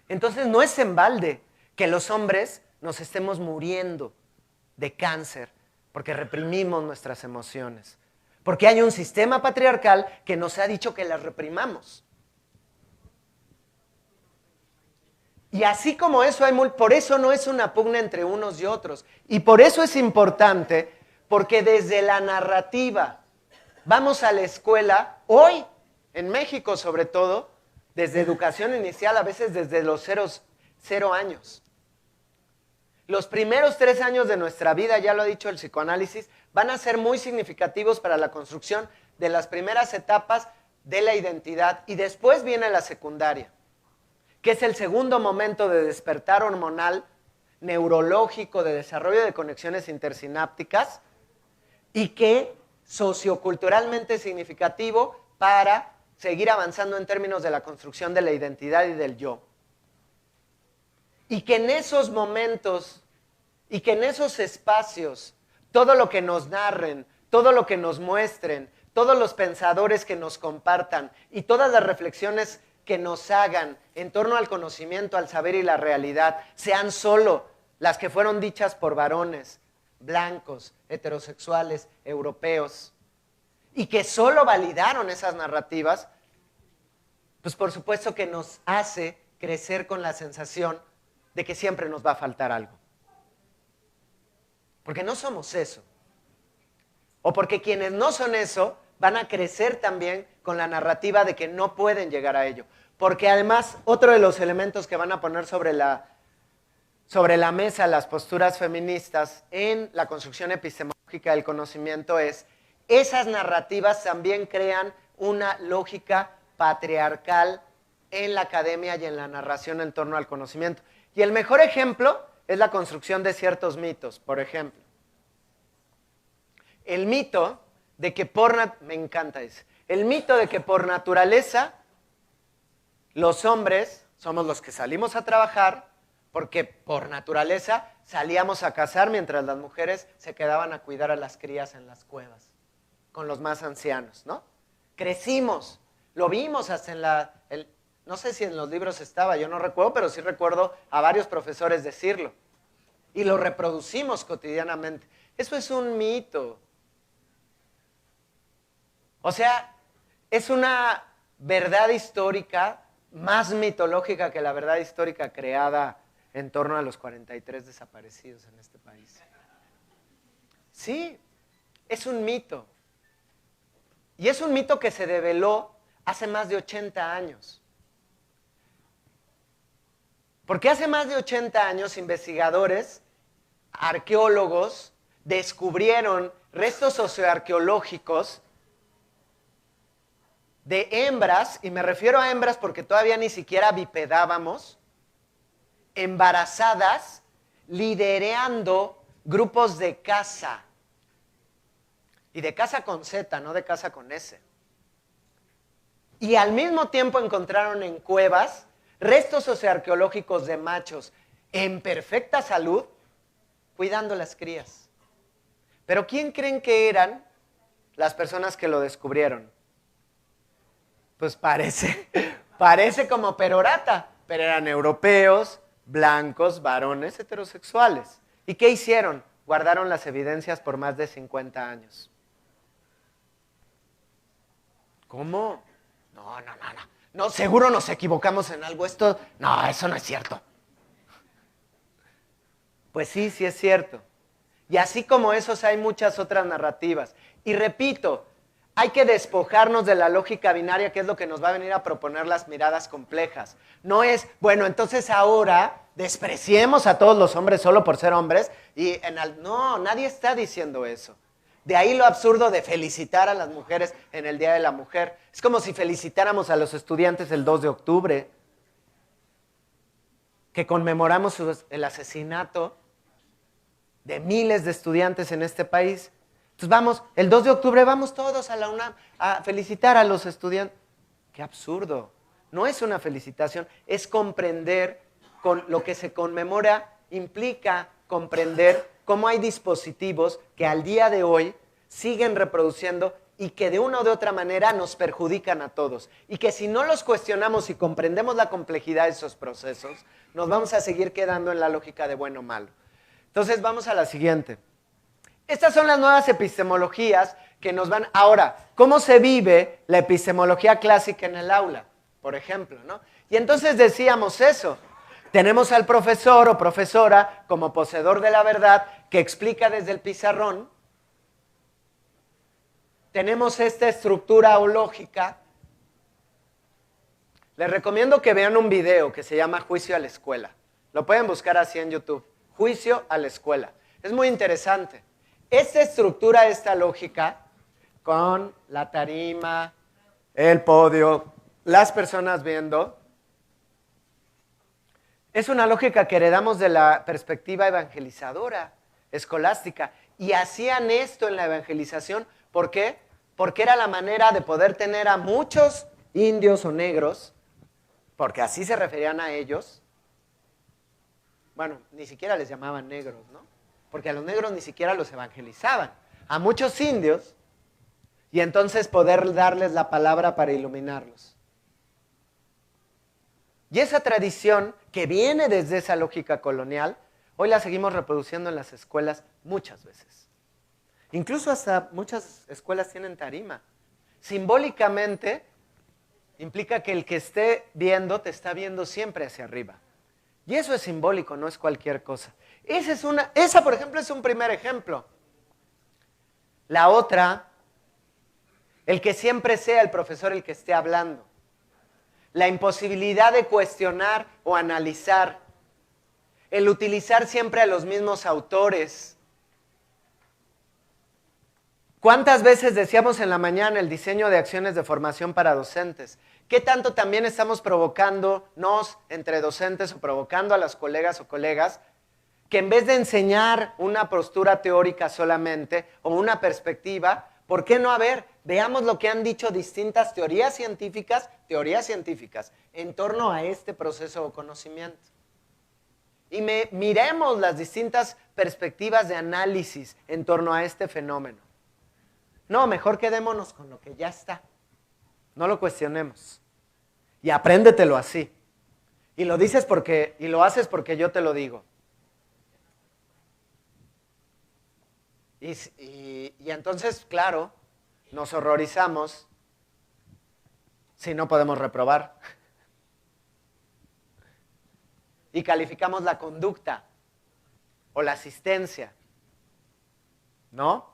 Entonces no es en balde que los hombres nos estemos muriendo de cáncer porque reprimimos nuestras emociones. Porque hay un sistema patriarcal que nos ha dicho que las reprimamos. Y así como eso, por eso no es una pugna entre unos y otros. Y por eso es importante, porque desde la narrativa, vamos a la escuela, hoy, en México sobre todo, desde educación inicial, a veces desde los 0 años. Los primeros 3 años de nuestra vida, ya lo ha dicho el psicoanálisis, van a ser muy significativos para la construcción de las primeras etapas de la identidad. Y después viene la secundaria, que es el segundo momento de despertar hormonal, neurológico, de desarrollo de conexiones intersinápticas, y que socioculturalmente es significativo para seguir avanzando en términos de la construcción de la identidad y del yo. Y que en esos momentos, y que en esos espacios, todo lo que nos narren, todo lo que nos muestren, todos los pensadores que nos compartan y todas las reflexiones que nos hagan en torno al conocimiento, al saber y la realidad, sean solo las que fueron dichas por varones, blancos, heterosexuales, europeos, y que solo validaron esas narrativas, pues por supuesto que nos hace crecer con la sensación de que siempre nos va a faltar algo. Porque no somos eso. O porque quienes no son eso van a crecer también con la narrativa de que no pueden llegar a ello. Porque además, otro de los elementos que van a poner sobre la mesa las posturas feministas en la construcción epistemológica del conocimiento es, esas narrativas también crean una lógica patriarcal en la academia y en la narración en torno al conocimiento. Y el mejor ejemplo es la construcción de ciertos mitos, por ejemplo. el mito de que me encanta ese, el mito de que por naturaleza los hombres somos los que salimos a trabajar porque por naturaleza salíamos a cazar mientras las mujeres se quedaban a cuidar a las crías en las cuevas con los más ancianos, ¿no? Crecimos, lo vimos hasta no sé si en los libros estaba, yo no recuerdo, pero sí recuerdo a varios profesores decirlo. Y lo reproducimos cotidianamente. Eso es un mito. O sea, es una verdad histórica más mitológica que la verdad histórica creada en torno a los 43 desaparecidos en este país. Sí, es un mito. Y es un mito que se develó hace más de 80 años. Porque hace más de 80 años investigadores, arqueólogos, descubrieron restos socioarqueológicos de hembras, y me refiero a hembras porque todavía ni siquiera bipedábamos, embarazadas, liderando grupos de caza. Y de caza con Z, no de caza con S. Y al mismo tiempo encontraron en cuevas restos socioarqueológicos de machos en perfecta salud, cuidando las crías. Pero ¿quién creen que eran las personas que lo descubrieron? Pues parece como perorata, pero eran europeos, blancos, varones heterosexuales. ¿Y qué hicieron? Guardaron las evidencias por más de 50 años. ¿Cómo? No. No, seguro nos equivocamos en algo. No, eso no es cierto. Pues sí es cierto. Y así como esos hay muchas otras narrativas. Y repito, hay que despojarnos de la lógica binaria, que es lo que nos va a venir a proponer las miradas complejas. No es, bueno, entonces ahora despreciemos a todos los hombres solo por ser hombres. No, nadie está diciendo eso. De ahí lo absurdo de felicitar a las mujeres en el Día de la Mujer. Es como si felicitáramos a los estudiantes el 2 de octubre, que conmemoramos el asesinato de miles de estudiantes en este país. Entonces el 2 de octubre vamos todos a la UNAM a felicitar a los estudiantes. ¡Qué absurdo! No es una felicitación, es comprender con lo que se conmemora, implica comprender cómo hay dispositivos que al día de hoy siguen reproduciendo y que de una u de otra manera nos perjudican a todos. Y que si no los cuestionamos y comprendemos la complejidad de esos procesos, nos vamos a seguir quedando en la lógica de bueno o malo. Entonces vamos a la siguiente. Estas son las nuevas epistemologías que nos van... Ahora, ¿cómo se vive la epistemología clásica en el aula? Por ejemplo, ¿no? Y entonces decíamos eso. Tenemos al profesor o profesora como poseedor de la verdad que explica desde el pizarrón. Tenemos esta estructura hológica. Les recomiendo que vean un video que se llama Juicio a la Escuela. Lo pueden buscar así en YouTube. Juicio a la Escuela. Es muy interesante. Esta estructura, esta lógica, con la tarima, el podio, las personas viendo, es una lógica que heredamos de la perspectiva evangelizadora, escolástica. Y hacían esto en la evangelización. ¿Por qué? Porque era la manera de poder tener a muchos indios o negros, porque así se referían a ellos. Bueno, ni siquiera les llamaban negros, ¿no? Porque a los negros ni siquiera los evangelizaban. A muchos indios, y entonces poder darles la palabra para iluminarlos. Y esa tradición que viene desde esa lógica colonial, hoy la seguimos reproduciendo en las escuelas muchas veces. Incluso hasta muchas escuelas tienen tarima. Simbólicamente implica que el que esté viendo te está viendo siempre hacia arriba. Y eso es simbólico, no es cualquier cosa. Esa, por ejemplo, es un primer ejemplo. La otra, el que siempre sea el profesor el que esté hablando. La imposibilidad de cuestionar o analizar. El utilizar siempre a los mismos autores. ¿Cuántas veces decíamos en la mañana el diseño de acciones de formación para docentes? ¿Qué tanto también estamos provocándonos entre docentes o provocando a las colegas o colegas que en vez de enseñar una postura teórica solamente o una perspectiva, ¿por qué no? A ver, veamos lo que han dicho distintas teorías científicas, en torno a este proceso de conocimiento. Y miremos las distintas perspectivas de análisis en torno a este fenómeno. No, mejor quedémonos con lo que ya está. No lo cuestionemos. Y apréndetelo así. Y lo dices porque, y lo haces porque yo te lo digo. Y entonces, claro, nos horrorizamos si no podemos reprobar. Y calificamos la conducta o la asistencia, ¿no?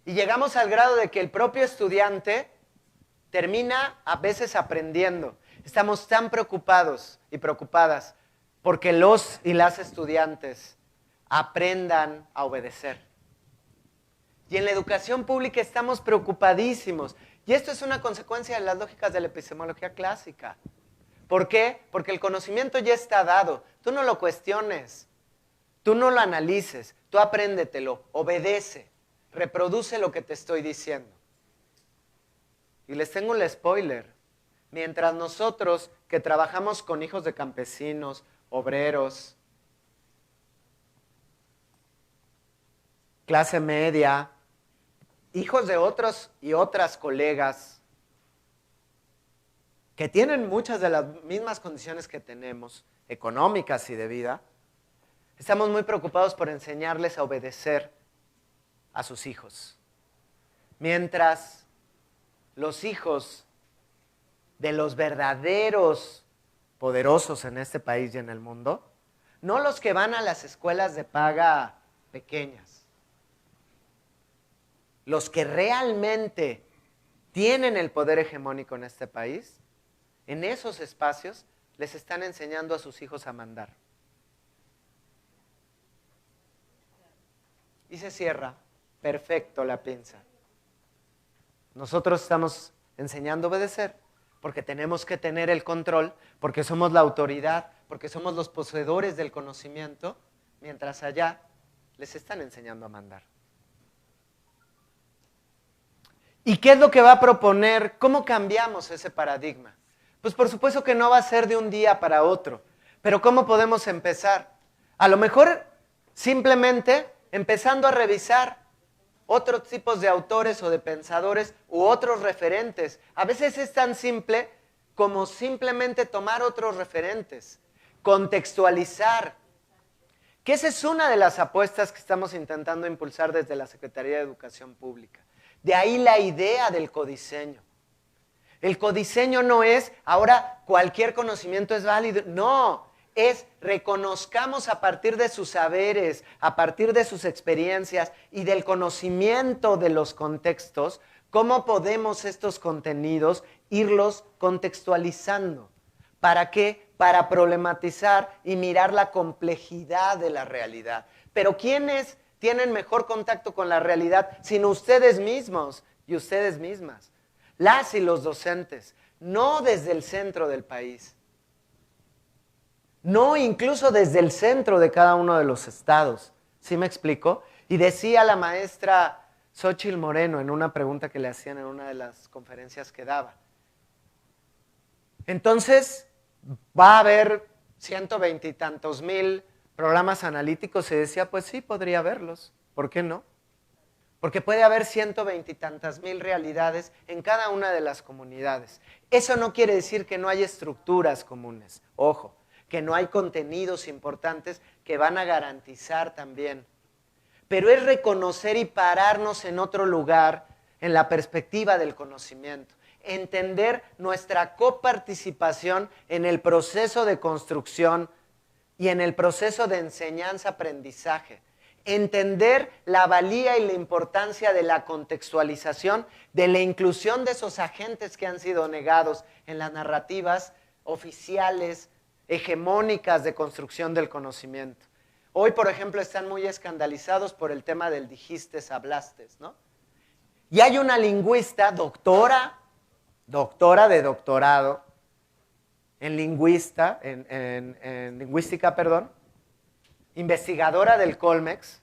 Y llegamos al grado de que el propio estudiante termina a veces aprendiendo. Estamos tan preocupados y preocupadas porque los y las estudiantes aprendan a obedecer. Y en la educación pública estamos preocupadísimos. Y esto es una consecuencia de las lógicas de la epistemología clásica. ¿Por qué? Porque el conocimiento ya está dado. Tú no lo cuestiones, tú no lo analices, tú apréndetelo, obedece, reproduce lo que te estoy diciendo. Y les tengo el spoiler. Mientras nosotros que trabajamos con hijos de campesinos, obreros, clase media, hijos de otros y otras colegas que tienen muchas de las mismas condiciones que tenemos, económicas y de vida, estamos muy preocupados por enseñarles a obedecer a sus hijos. Mientras los hijos de los verdaderos poderosos en este país y en el mundo, no los que van a las escuelas de paga pequeñas, los que realmente tienen el poder hegemónico en este país, en esos espacios les están enseñando a sus hijos a mandar. Y se cierra perfecto la pinza. Nosotros estamos enseñando a obedecer porque tenemos que tener el control, porque somos la autoridad, porque somos los poseedores del conocimiento, mientras allá les están enseñando a mandar. ¿Y qué es lo que va a proponer? ¿Cómo cambiamos ese paradigma? Pues por supuesto que no va a ser de un día para otro, pero ¿cómo podemos empezar? A lo mejor simplemente empezando a revisar otros tipos de autores o de pensadores u otros referentes. A veces es tan simple como simplemente tomar otros referentes, contextualizar, que esa es una de las apuestas que estamos intentando impulsar desde la Secretaría de Educación Pública. De ahí la idea del codiseño. El codiseño no es, ahora cualquier conocimiento es válido, no, es reconozcamos a partir de sus saberes, a partir de sus experiencias y del conocimiento de los contextos, cómo podemos estos contenidos irlos contextualizando. ¿Para qué? Para problematizar y mirar la complejidad de la realidad. Pero ¿quiénes tienen mejor contacto con la realidad sino ustedes mismos y ustedes mismas? Las y los docentes, no desde el centro del país, no incluso desde el centro de cada uno de los estados. ¿Sí me explico? Y decía la maestra Xóchitl Moreno en una pregunta que le hacían en una de las conferencias que daba. Entonces, va a haber 120 y tantos mil programas analíticos. Y decía, pues sí, podría haberlos. ¿Por qué no? Porque puede haber 120 y tantas mil realidades en cada una de las comunidades. Eso no quiere decir que no hay estructuras comunes. Ojo, que no hay contenidos importantes que van a garantizar también. Pero es reconocer y pararnos en otro lugar, en la perspectiva del conocimiento. Entender nuestra coparticipación en el proceso de construcción y en el proceso de enseñanza-aprendizaje. Entender la valía y la importancia de la contextualización, de la inclusión de esos agentes que han sido negados en las narrativas oficiales, hegemónicas de construcción del conocimiento. Hoy, por ejemplo, están muy escandalizados por el tema del dijistes, hablastes, ¿no? Y hay una lingüista, doctora de doctorado en lingüística, investigadora del Colmex,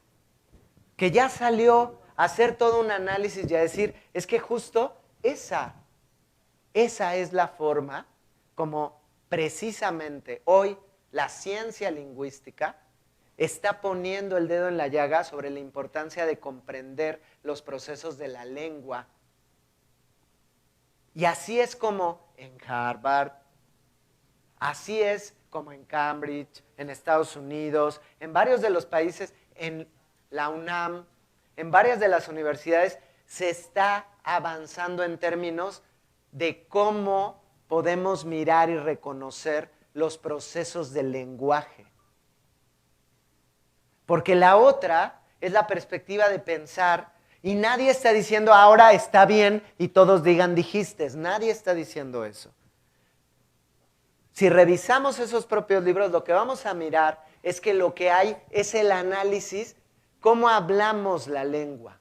que ya salió a hacer todo un análisis y a decir, es que justo esa es la forma como precisamente hoy la ciencia lingüística está poniendo el dedo en la llaga sobre la importancia de comprender los procesos de la lengua. Y así es como en Harvard, así es como en Cambridge, en Estados Unidos, en varios de los países, en la UNAM, en varias de las universidades, se está avanzando en términos de cómo podemos mirar y reconocer los procesos del lenguaje. Porque la otra es la perspectiva de pensar, y nadie está diciendo ahora está bien y todos digan dijiste, nadie está diciendo eso. Si revisamos esos propios libros, lo que vamos a mirar es que lo que hay es el análisis, cómo hablamos la lengua,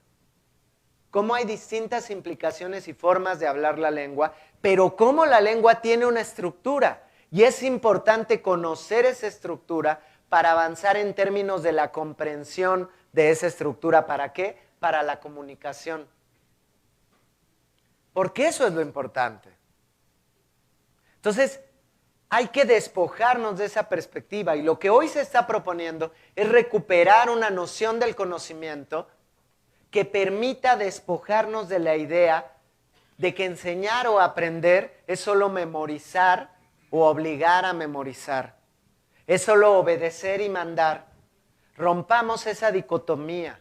cómo hay distintas implicaciones y formas de hablar la lengua, pero cómo la lengua tiene una estructura. Y es importante conocer esa estructura para avanzar en términos de la comprensión de esa estructura. ¿Para qué? Para la comunicación. Porque eso es lo importante. Entonces, hay que despojarnos de esa perspectiva y lo que hoy se está proponiendo es recuperar una noción del conocimiento que permita despojarnos de la idea de que enseñar o aprender es solo memorizar o obligar a memorizar. Es solo obedecer y mandar. Rompamos esa dicotomía.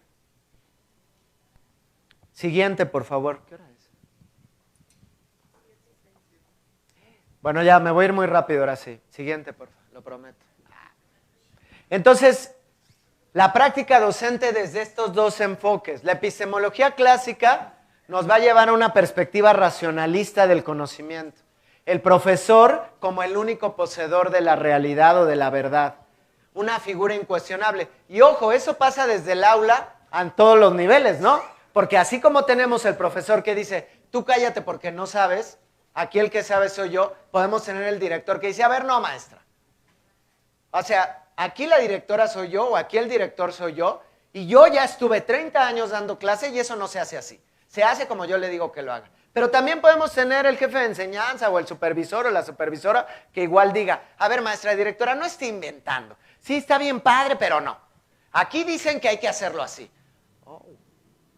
Siguiente, por favor. ¿Qué hora es? Bueno, ya me voy a ir muy rápido ahora sí. Siguiente, por favor, lo prometo. Entonces, la práctica docente desde estos dos enfoques. La epistemología clásica nos va a llevar a una perspectiva racionalista del conocimiento. El profesor como el único poseedor de la realidad o de la verdad. Una figura incuestionable. Y ojo, eso pasa desde el aula a todos los niveles, ¿no? Porque así como tenemos el profesor que dice, tú cállate porque no sabes, aquí el que sabe soy yo, podemos tener el director que dice, a ver, no, maestra. O sea, aquí la directora soy yo o aquí el director soy yo y yo ya estuve 30 años dando clase y eso no se hace así. Se hace como yo le digo que lo haga. Pero también podemos tener el jefe de enseñanza o el supervisor o la supervisora que igual diga, a ver, maestra directora, no esté inventando. Sí, está bien padre, pero no. Aquí dicen que hay que hacerlo así. Oh.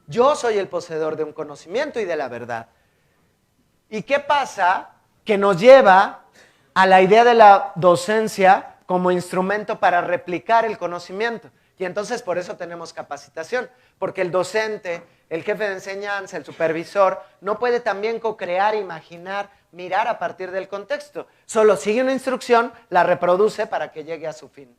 Yo soy el poseedor de un conocimiento y de la verdad. ¿Y qué pasa? Que nos lleva a la idea de la docencia como instrumento para replicar el conocimiento. Y entonces por eso tenemos capacitación, porque el docente, el jefe de enseñanza, el supervisor, no puede también co-crear, imaginar, mirar a partir del contexto. Solo sigue una instrucción, la reproduce para que llegue a su fin.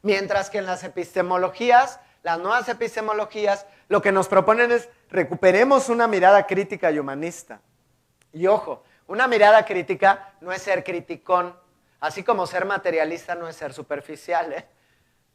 Mientras que en las epistemologías, las nuevas epistemologías, lo que nos proponen es recuperemos una mirada crítica y humanista. Y ojo, una mirada crítica no es ser criticón, así como ser materialista no es ser superficial, ¿eh?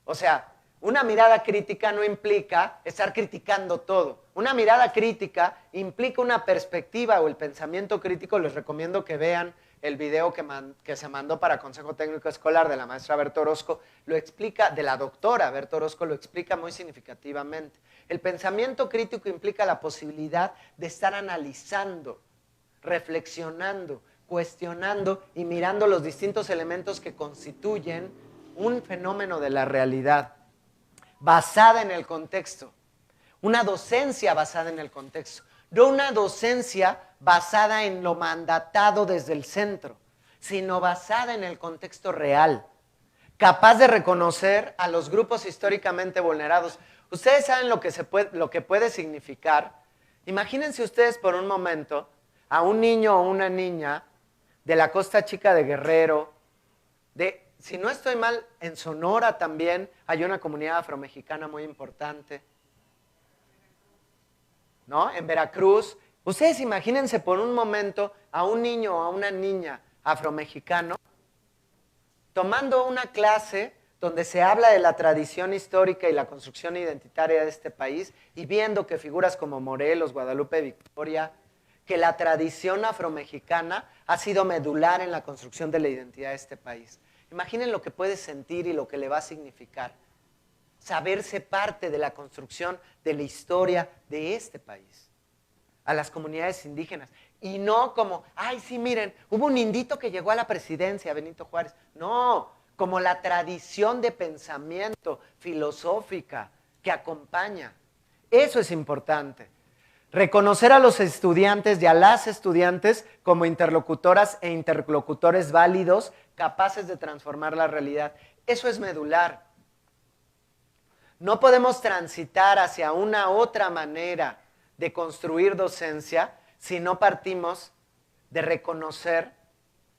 O sea, una mirada crítica no implica estar criticando todo. Una mirada crítica implica una perspectiva o el pensamiento crítico. Les recomiendo que vean el video que se mandó para Consejo Técnico Escolar de la maestra Berta Orozco, lo explica, de la doctora Berta Orozco, lo explica muy significativamente. El pensamiento crítico implica la posibilidad de estar analizando, reflexionando, cuestionando y mirando los distintos elementos que constituyen un fenómeno de la realidad, basada en el contexto. Una docencia basada en el contexto. No una docencia basada en lo mandatado desde el centro, sino basada en el contexto real. Capaz de reconocer a los grupos históricamente vulnerados. Ustedes saben lo que puede significar. Imagínense ustedes por un momento a un niño o una niña de la Costa Chica de Guerrero, si no estoy mal, en Sonora también hay una comunidad afromexicana muy importante, ¿no? En Veracruz. Ustedes imagínense por un momento a un niño o a una niña afromexicano tomando una clase donde se habla de la tradición histórica y la construcción identitaria de este país y viendo que figuras como Morelos, Guadalupe Victoria, que la tradición afromexicana ha sido medular en la construcción de la identidad de este país. Imaginen lo que puede sentir y lo que le va a significar saberse parte de la construcción de la historia de este país. A las comunidades indígenas. Y no como, ay, sí, miren, hubo un indito que llegó a la presidencia, Benito Juárez. No, como la tradición de pensamiento filosófica que acompaña. Eso es importante. Reconocer a los estudiantes y a las estudiantes como interlocutoras e interlocutores válidos, capaces de transformar la realidad. Eso es medular. No podemos transitar hacia una otra manera de construir docencia si no partimos de reconocer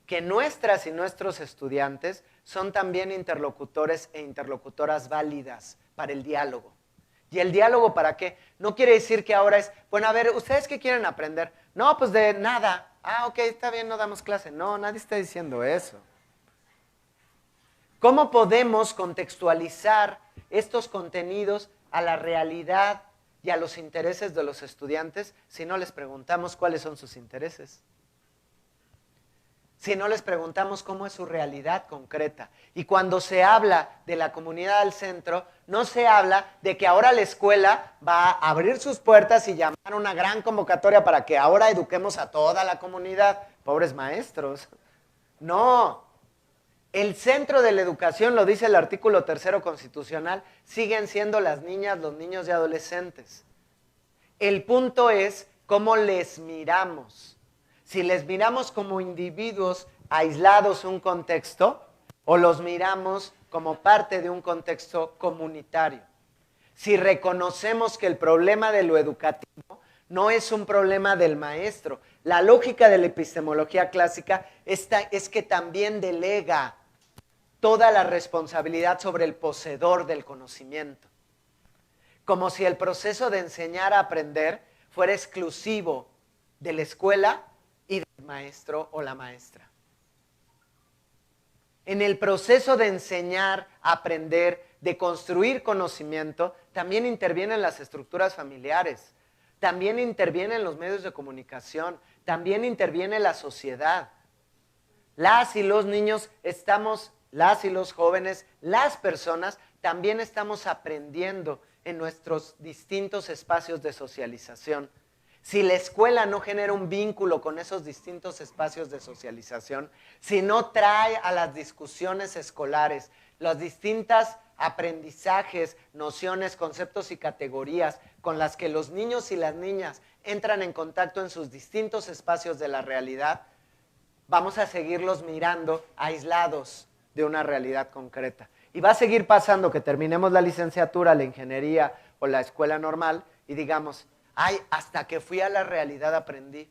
que nuestras y nuestros estudiantes son también interlocutores e interlocutoras válidas para el diálogo. ¿Y el diálogo para qué? No quiere decir que ahora es, bueno, a ver, ¿ustedes qué quieren aprender? No, pues de nada. Ah, ok, está bien, no damos clase. No, nadie está diciendo eso. ¿Cómo podemos contextualizar estos contenidos a la realidad y a los intereses de los estudiantes si no les preguntamos cuáles son sus intereses? Si no les preguntamos cómo es su realidad concreta. Y cuando se habla de la comunidad al centro, no se habla de que ahora la escuela va a abrir sus puertas y llamar a una gran convocatoria para que ahora eduquemos a toda la comunidad. Pobres maestros. No. El centro de la educación, lo dice el artículo 3 constitucional, siguen siendo las niñas, los niños y adolescentes. El punto es cómo les miramos. Si les miramos como individuos aislados de un contexto o los miramos como parte de un contexto comunitario. Si reconocemos que el problema de lo educativo no es un problema del maestro. La lógica de la epistemología clásica es que también delega toda la responsabilidad sobre el poseedor del conocimiento. Como si el proceso de enseñar a aprender fuera exclusivo de la escuela y del maestro o la maestra. En el proceso de enseñar, aprender, de construir conocimiento, también intervienen las estructuras familiares, también intervienen los medios de comunicación, también interviene la sociedad. Las y los niños estamos, las y los jóvenes, las personas, también estamos aprendiendo en nuestros distintos espacios de socialización. Si la escuela no genera un vínculo con esos distintos espacios de socialización, si no trae a las discusiones escolares los distintos aprendizajes, nociones, conceptos y categorías con las que los niños y las niñas entran en contacto en sus distintos espacios de la realidad, vamos a seguirlos mirando aislados de una realidad concreta. Y va a seguir pasando que terminemos la licenciatura, la ingeniería o la escuela normal y digamos, ay, hasta que fui a la realidad aprendí.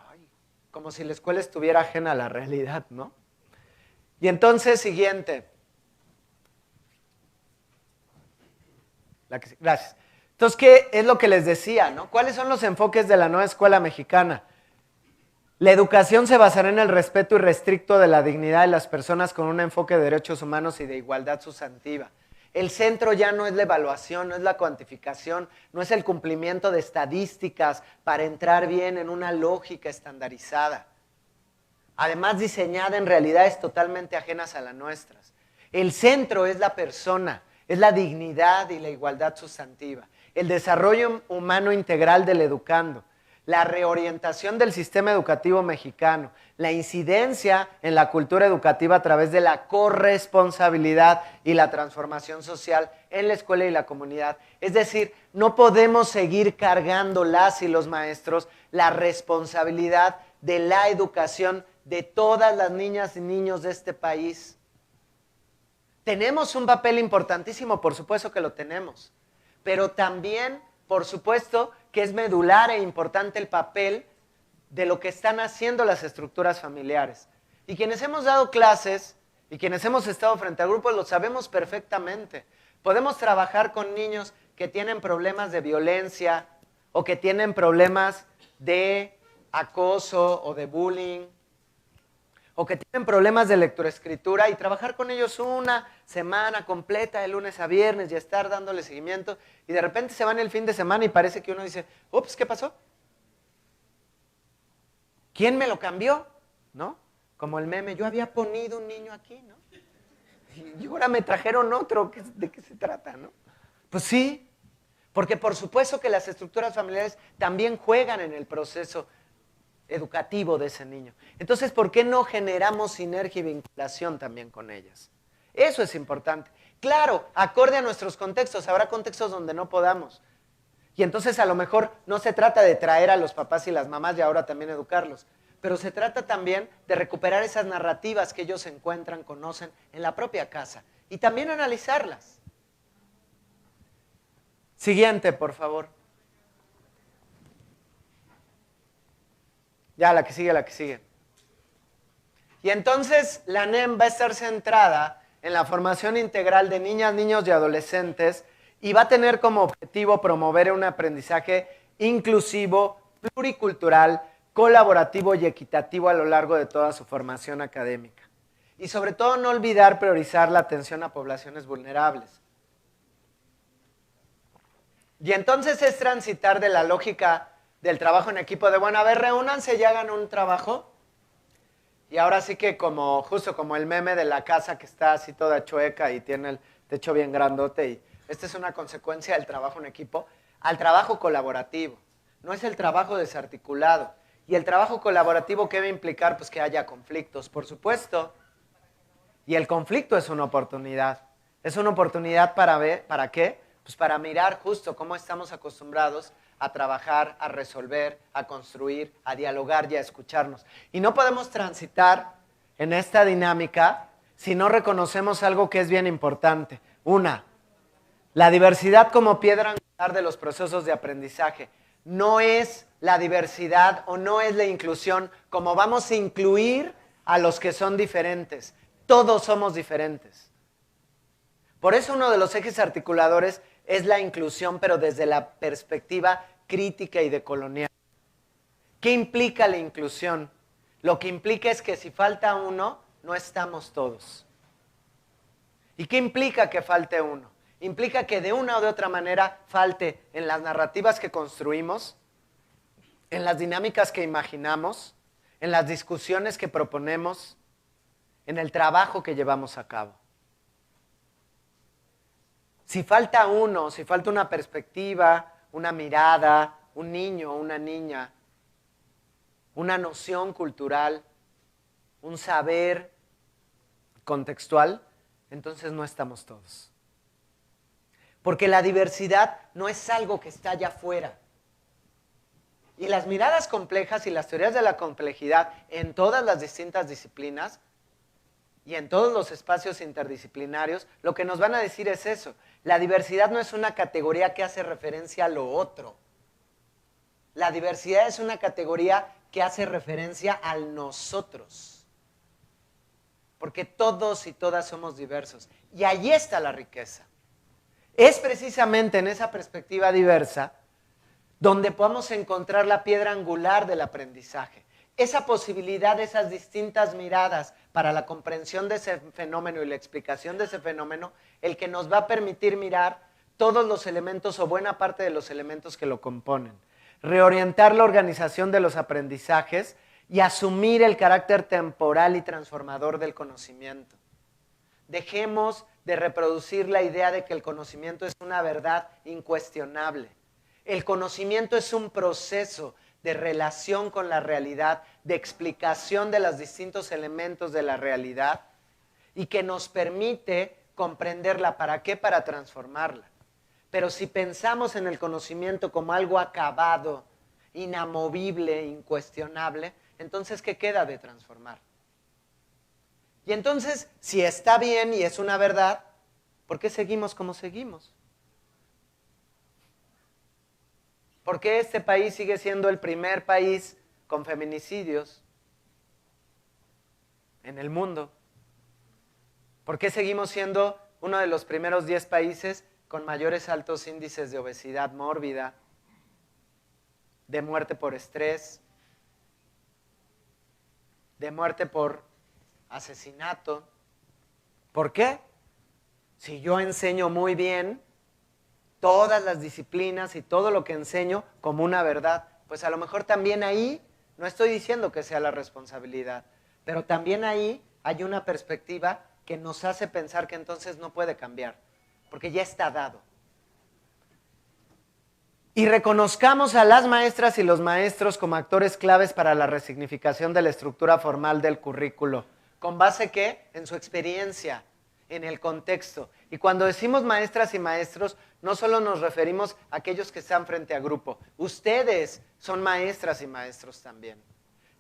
Ay, como si la escuela estuviera ajena a la realidad, ¿no? Y entonces, siguiente. Gracias. Entonces, ¿qué es lo que les decía, no? ¿Cuáles son los enfoques de la nueva escuela mexicana? La educación se basará en el respeto irrestricto de la dignidad de las personas con un enfoque de derechos humanos y de igualdad sustantiva. El centro ya no es la evaluación, no es la cuantificación, no es el cumplimiento de estadísticas para entrar bien en una lógica estandarizada. Además, diseñada en realidades totalmente ajenas a las nuestras. El centro es la persona, es la dignidad y la igualdad sustantiva. El desarrollo humano integral del educando. La reorientación del sistema educativo mexicano, la incidencia en la cultura educativa a través de la corresponsabilidad y la transformación social en la escuela y la comunidad. Es decir, no podemos seguir cargando las y los maestros la responsabilidad de la educación de todas las niñas y niños de este país. Tenemos un papel importantísimo, por supuesto que lo tenemos, pero también, por supuesto, que es medular e importante el papel de lo que están haciendo las estructuras familiares. Y quienes hemos dado clases y quienes hemos estado frente a grupos lo sabemos perfectamente. Podemos trabajar con niños que tienen problemas de violencia o que tienen problemas de acoso o de bullying o que tienen problemas de lectoescritura y trabajar con ellos una semana completa de lunes a viernes y estar dándole seguimiento y de repente se van el fin de semana y parece que uno dice, ups, ¿qué pasó? ¿Quién me lo cambió? ¿No? Como el meme, yo había ponido un niño aquí, ¿no? Y ahora me trajeron otro, ¿de qué se trata, no? Pues sí, porque por supuesto que las estructuras familiares también juegan en el proceso educativo de ese niño. Entonces, ¿por qué no generamos sinergia y vinculación también con ellas? Eso es importante. Claro, acorde a nuestros contextos, habrá contextos donde no podamos. Y entonces a lo mejor no se trata de traer a los papás y las mamás y ahora también educarlos, pero se trata también de recuperar esas narrativas que ellos encuentran, conocen en la propia casa y también analizarlas. Siguiente, por favor. Ya, la que sigue, la que sigue. Y entonces la NEM va a estar centrada en la formación integral de niñas, niños y adolescentes y va a tener como objetivo promover un aprendizaje inclusivo, pluricultural, colaborativo y equitativo a lo largo de toda su formación académica. Y sobre todo no olvidar priorizar la atención a poblaciones vulnerables. Y entonces es transitar de la lógica del trabajo en equipo de, bueno, a ver, reúnanse y hagan un trabajo. Y ahora sí que como, justo como el meme de la casa que está así toda chueca y tiene el techo bien grandote y esta es una consecuencia del trabajo en equipo, al trabajo colaborativo. No es el trabajo desarticulado. Y el trabajo colaborativo, ¿qué va a implicar? Pues que haya conflictos, por supuesto. Y el conflicto es una oportunidad. Es una oportunidad para ver, ¿para qué? Pues para mirar justo cómo estamos acostumbrados a trabajar, a resolver, a construir, a dialogar y a escucharnos. Y no podemos transitar en esta dinámica si no reconocemos algo que es bien importante. Una, la diversidad como piedra angular de los procesos de aprendizaje. No es la diversidad o no es la inclusión como vamos a incluir a los que son diferentes. Todos somos diferentes. Por eso uno de los ejes articuladores es la inclusión, pero desde la perspectiva crítica y decolonial. ¿Qué implica la inclusión? Lo que implica es que si falta uno, no estamos todos. ¿Y qué implica que falte uno? Implica que de una o de otra manera falte en las narrativas que construimos, en las dinámicas que imaginamos, en las discusiones que proponemos, en el trabajo que llevamos a cabo. Si falta uno, si falta una perspectiva, una mirada, un niño, una niña, una noción cultural, un saber contextual, entonces no estamos todos. Porque la diversidad no es algo que está allá afuera. Y las miradas complejas y las teorías de la complejidad en todas las distintas disciplinas y en todos los espacios interdisciplinarios, lo que nos van a decir es eso. La diversidad no es una categoría que hace referencia a lo otro. La diversidad es una categoría que hace referencia al nosotros. Porque todos y todas somos diversos. Y ahí está la riqueza. Es precisamente en esa perspectiva diversa donde podemos encontrar la piedra angular del aprendizaje. Esa posibilidad, esas distintas miradas para la comprensión de ese fenómeno y la explicación de ese fenómeno, el que nos va a permitir mirar todos los elementos o buena parte de los elementos que lo componen. Reorientar la organización de los aprendizajes y asumir el carácter temporal y transformador del conocimiento. Dejemos de reproducir la idea de que el conocimiento es una verdad incuestionable. El conocimiento es un proceso de relación con la realidad, de explicación de los distintos elementos de la realidad y que nos permite comprenderla. ¿Para qué? Para transformarla. Pero si pensamos en el conocimiento como algo acabado, inamovible, incuestionable, entonces ¿qué queda de transformar? Y entonces, si está bien y es una verdad, ¿por qué seguimos como seguimos? ¿Por qué este país sigue siendo el primer país con feminicidios en el mundo? ¿Por qué seguimos siendo uno de los primeros 10 países con mayores altos índices de obesidad mórbida, de muerte por estrés, de muerte por asesinato? ¿Por qué? Si yo enseño muy bien todas las disciplinas y todo lo que enseño como una verdad, pues a lo mejor también ahí no estoy diciendo que sea la responsabilidad, Pero también ahí hay una perspectiva que nos hace pensar que entonces no puede cambiar, porque ya está dado. Y reconozcamos a las maestras y los maestros como actores claves para la resignificación de la estructura formal del currículo. ¿Con base qué? En su experiencia, en el contexto. Y cuando decimos maestras y maestros, no solo nos referimos a aquellos que están frente a grupo. Ustedes son maestras y maestros también.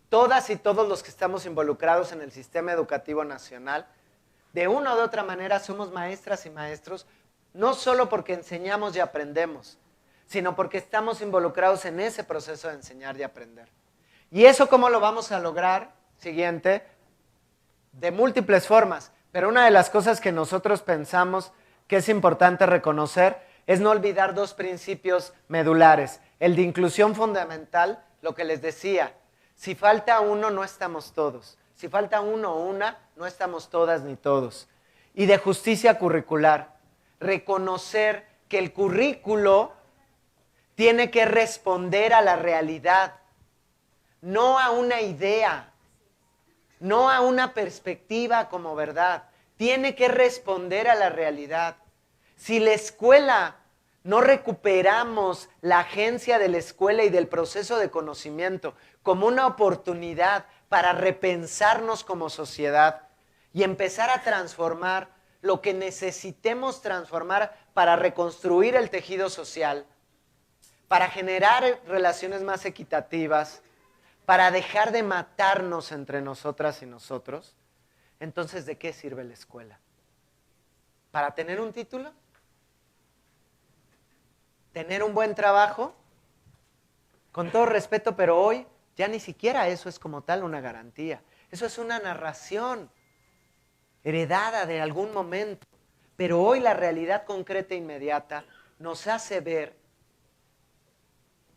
Todas y todos los que estamos involucrados en el sistema educativo nacional, de una u otra manera somos maestras y maestros, no solo porque enseñamos y aprendemos, sino porque estamos involucrados en ese proceso de enseñar y aprender. ¿Y eso cómo lo vamos a lograr? Siguiente, de múltiples formas, pero una de las cosas que nosotros pensamos que es importante reconocer es no olvidar dos principios medulares. El de inclusión fundamental, lo que les decía, si falta uno no estamos todos, si falta uno o una no estamos todas ni todos. Y de justicia curricular, reconocer que el currículo tiene que responder a la realidad, no a una idea, no a una perspectiva como verdad. Tiene que responder a la realidad. Si la escuela no recuperamos la agencia de la escuela y del proceso de conocimiento como una oportunidad para repensarnos como sociedad y empezar a transformar lo que necesitemos transformar para reconstruir el tejido social, para generar relaciones más equitativas, para dejar de matarnos entre nosotras y nosotros, entonces ¿de qué sirve la escuela? ¿Para tener un título? ¿Tener un buen trabajo? Con todo respeto, pero hoy ya ni siquiera eso es como tal una garantía. Eso es una narración heredada de algún momento. Pero hoy la realidad concreta e inmediata nos hace ver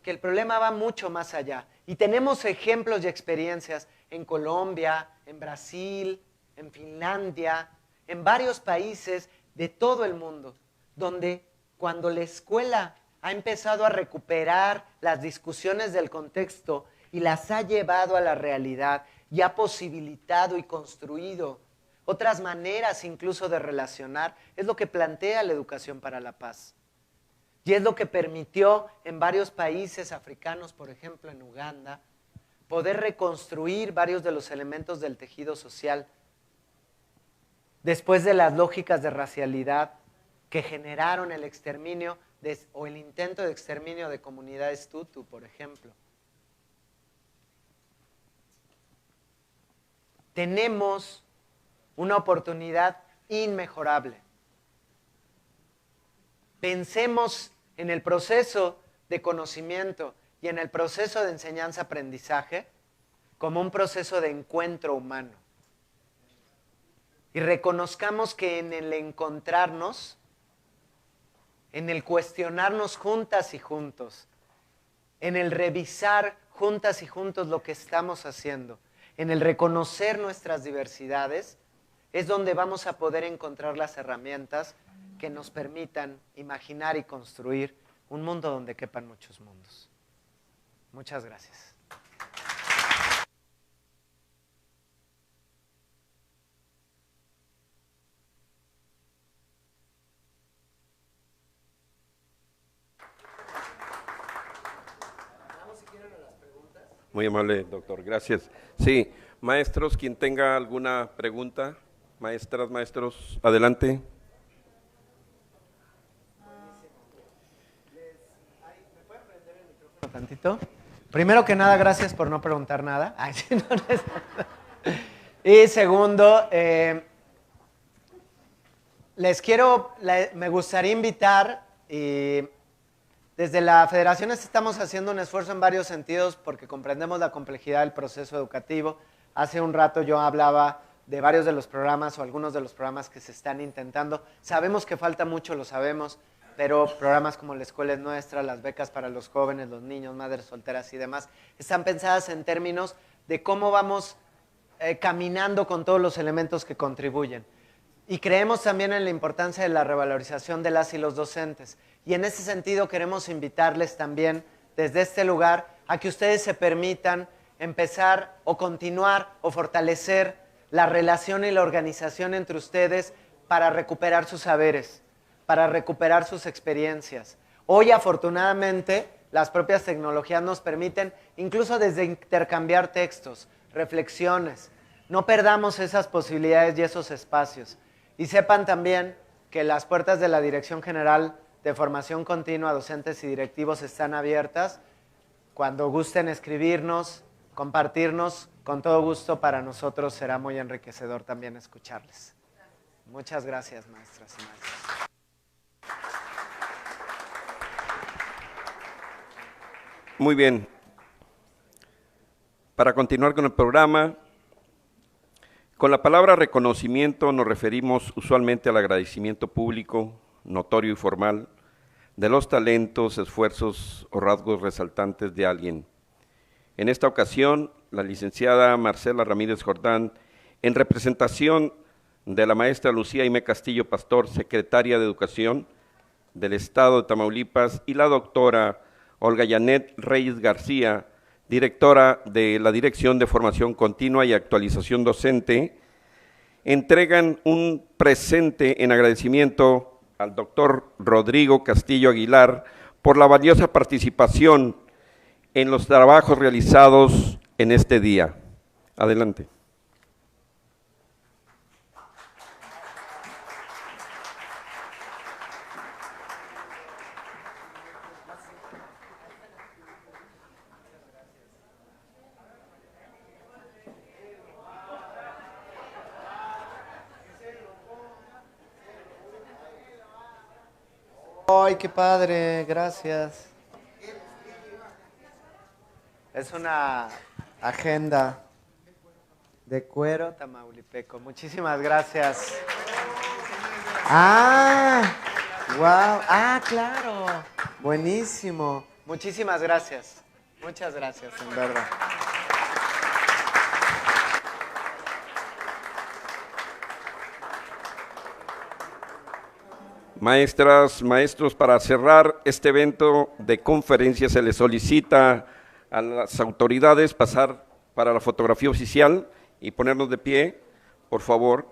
que el problema va mucho más allá. Y tenemos ejemplos y experiencias en Colombia, en Brasil, en Finlandia, en varios países de todo el mundo, donde cuando la escuela ha empezado a recuperar las discusiones del contexto y las ha llevado a la realidad y ha posibilitado y construido otras maneras incluso de relacionar, es lo que plantea la educación para la paz. Y es lo que permitió en varios países africanos, por ejemplo en Uganda, poder reconstruir varios de los elementos del tejido social después de las lógicas de racialidad que generaron el exterminio o el intento de exterminio de comunidades Tutu, por ejemplo. Tenemos una oportunidad inmejorable. Pensemos en el proceso de conocimiento y en el proceso de enseñanza-aprendizaje como un proceso de encuentro humano. Y reconozcamos que en el encontrarnos, en el cuestionarnos juntas y juntos, en el revisar juntas y juntos lo que estamos haciendo, en el reconocer nuestras diversidades, es donde vamos a poder encontrar las herramientas que nos permitan imaginar y construir un mundo donde quepan muchos mundos. Muchas gracias. Muy amable, doctor. Gracias. Sí, maestros, quien tenga alguna pregunta, maestras, maestros, adelante. ¿Me pueden prender el micrófono tantito? Primero que nada, gracias por no preguntar nada. Ay, sí, no, y segundo, me gustaría invitar, y desde la Federación estamos haciendo un esfuerzo en varios sentidos porque comprendemos la complejidad del proceso educativo. Hace un rato yo hablaba de varios de los programas o algunos de los programas que se están intentando. Sabemos que falta mucho, lo sabemos, pero programas como La Escuela es Nuestra, las becas para los jóvenes, los niños, madres solteras y demás, están pensadas en términos de cómo vamos caminando con todos los elementos que contribuyen. Y creemos también en la importancia de la revalorización de las y los docentes. Y en ese sentido queremos invitarles también desde este lugar a que ustedes se permitan empezar o continuar o fortalecer la relación y la organización entre ustedes para recuperar sus saberes, para recuperar sus experiencias. Hoy, afortunadamente, las propias tecnologías nos permiten incluso desde intercambiar textos, reflexiones. No perdamos esas posibilidades y esos espacios. Y sepan también que las puertas de la Dirección General de Formación Continua, docentes y directivos están abiertas. Cuando gusten escribirnos, compartirnos, con todo gusto para nosotros será muy enriquecedor también escucharles. Muchas gracias, maestras y maestros. Muy bien. Para continuar con el programa, con la palabra reconocimiento nos referimos usualmente al agradecimiento público, notorio y formal, de los talentos, esfuerzos o rasgos resaltantes de alguien. En esta ocasión, la licenciada Marcela Ramírez Jordán, en representación de la maestra Lucía Aimé Castillo Pastor, secretaria de Educación del Estado de Tamaulipas, y la doctora Olga Janet Reyes García, directora de la Dirección de Formación Continua y Actualización Docente, entregan un presente en agradecimiento al doctor Rodrigo Castillo Aguilar por la valiosa participación en los trabajos realizados en este día. Adelante. ¡Ay, qué padre! Gracias. Es una agenda de cuero tamaulipeco. Muchísimas gracias. ¡Ah! ¡Wow! ¡Ah, claro! Buenísimo. Muchísimas gracias. Muchas gracias, en verdad. Maestras, maestros, para cerrar este evento de conferencia se les solicita a las autoridades pasar para la fotografía oficial y ponernos de pie, por favor.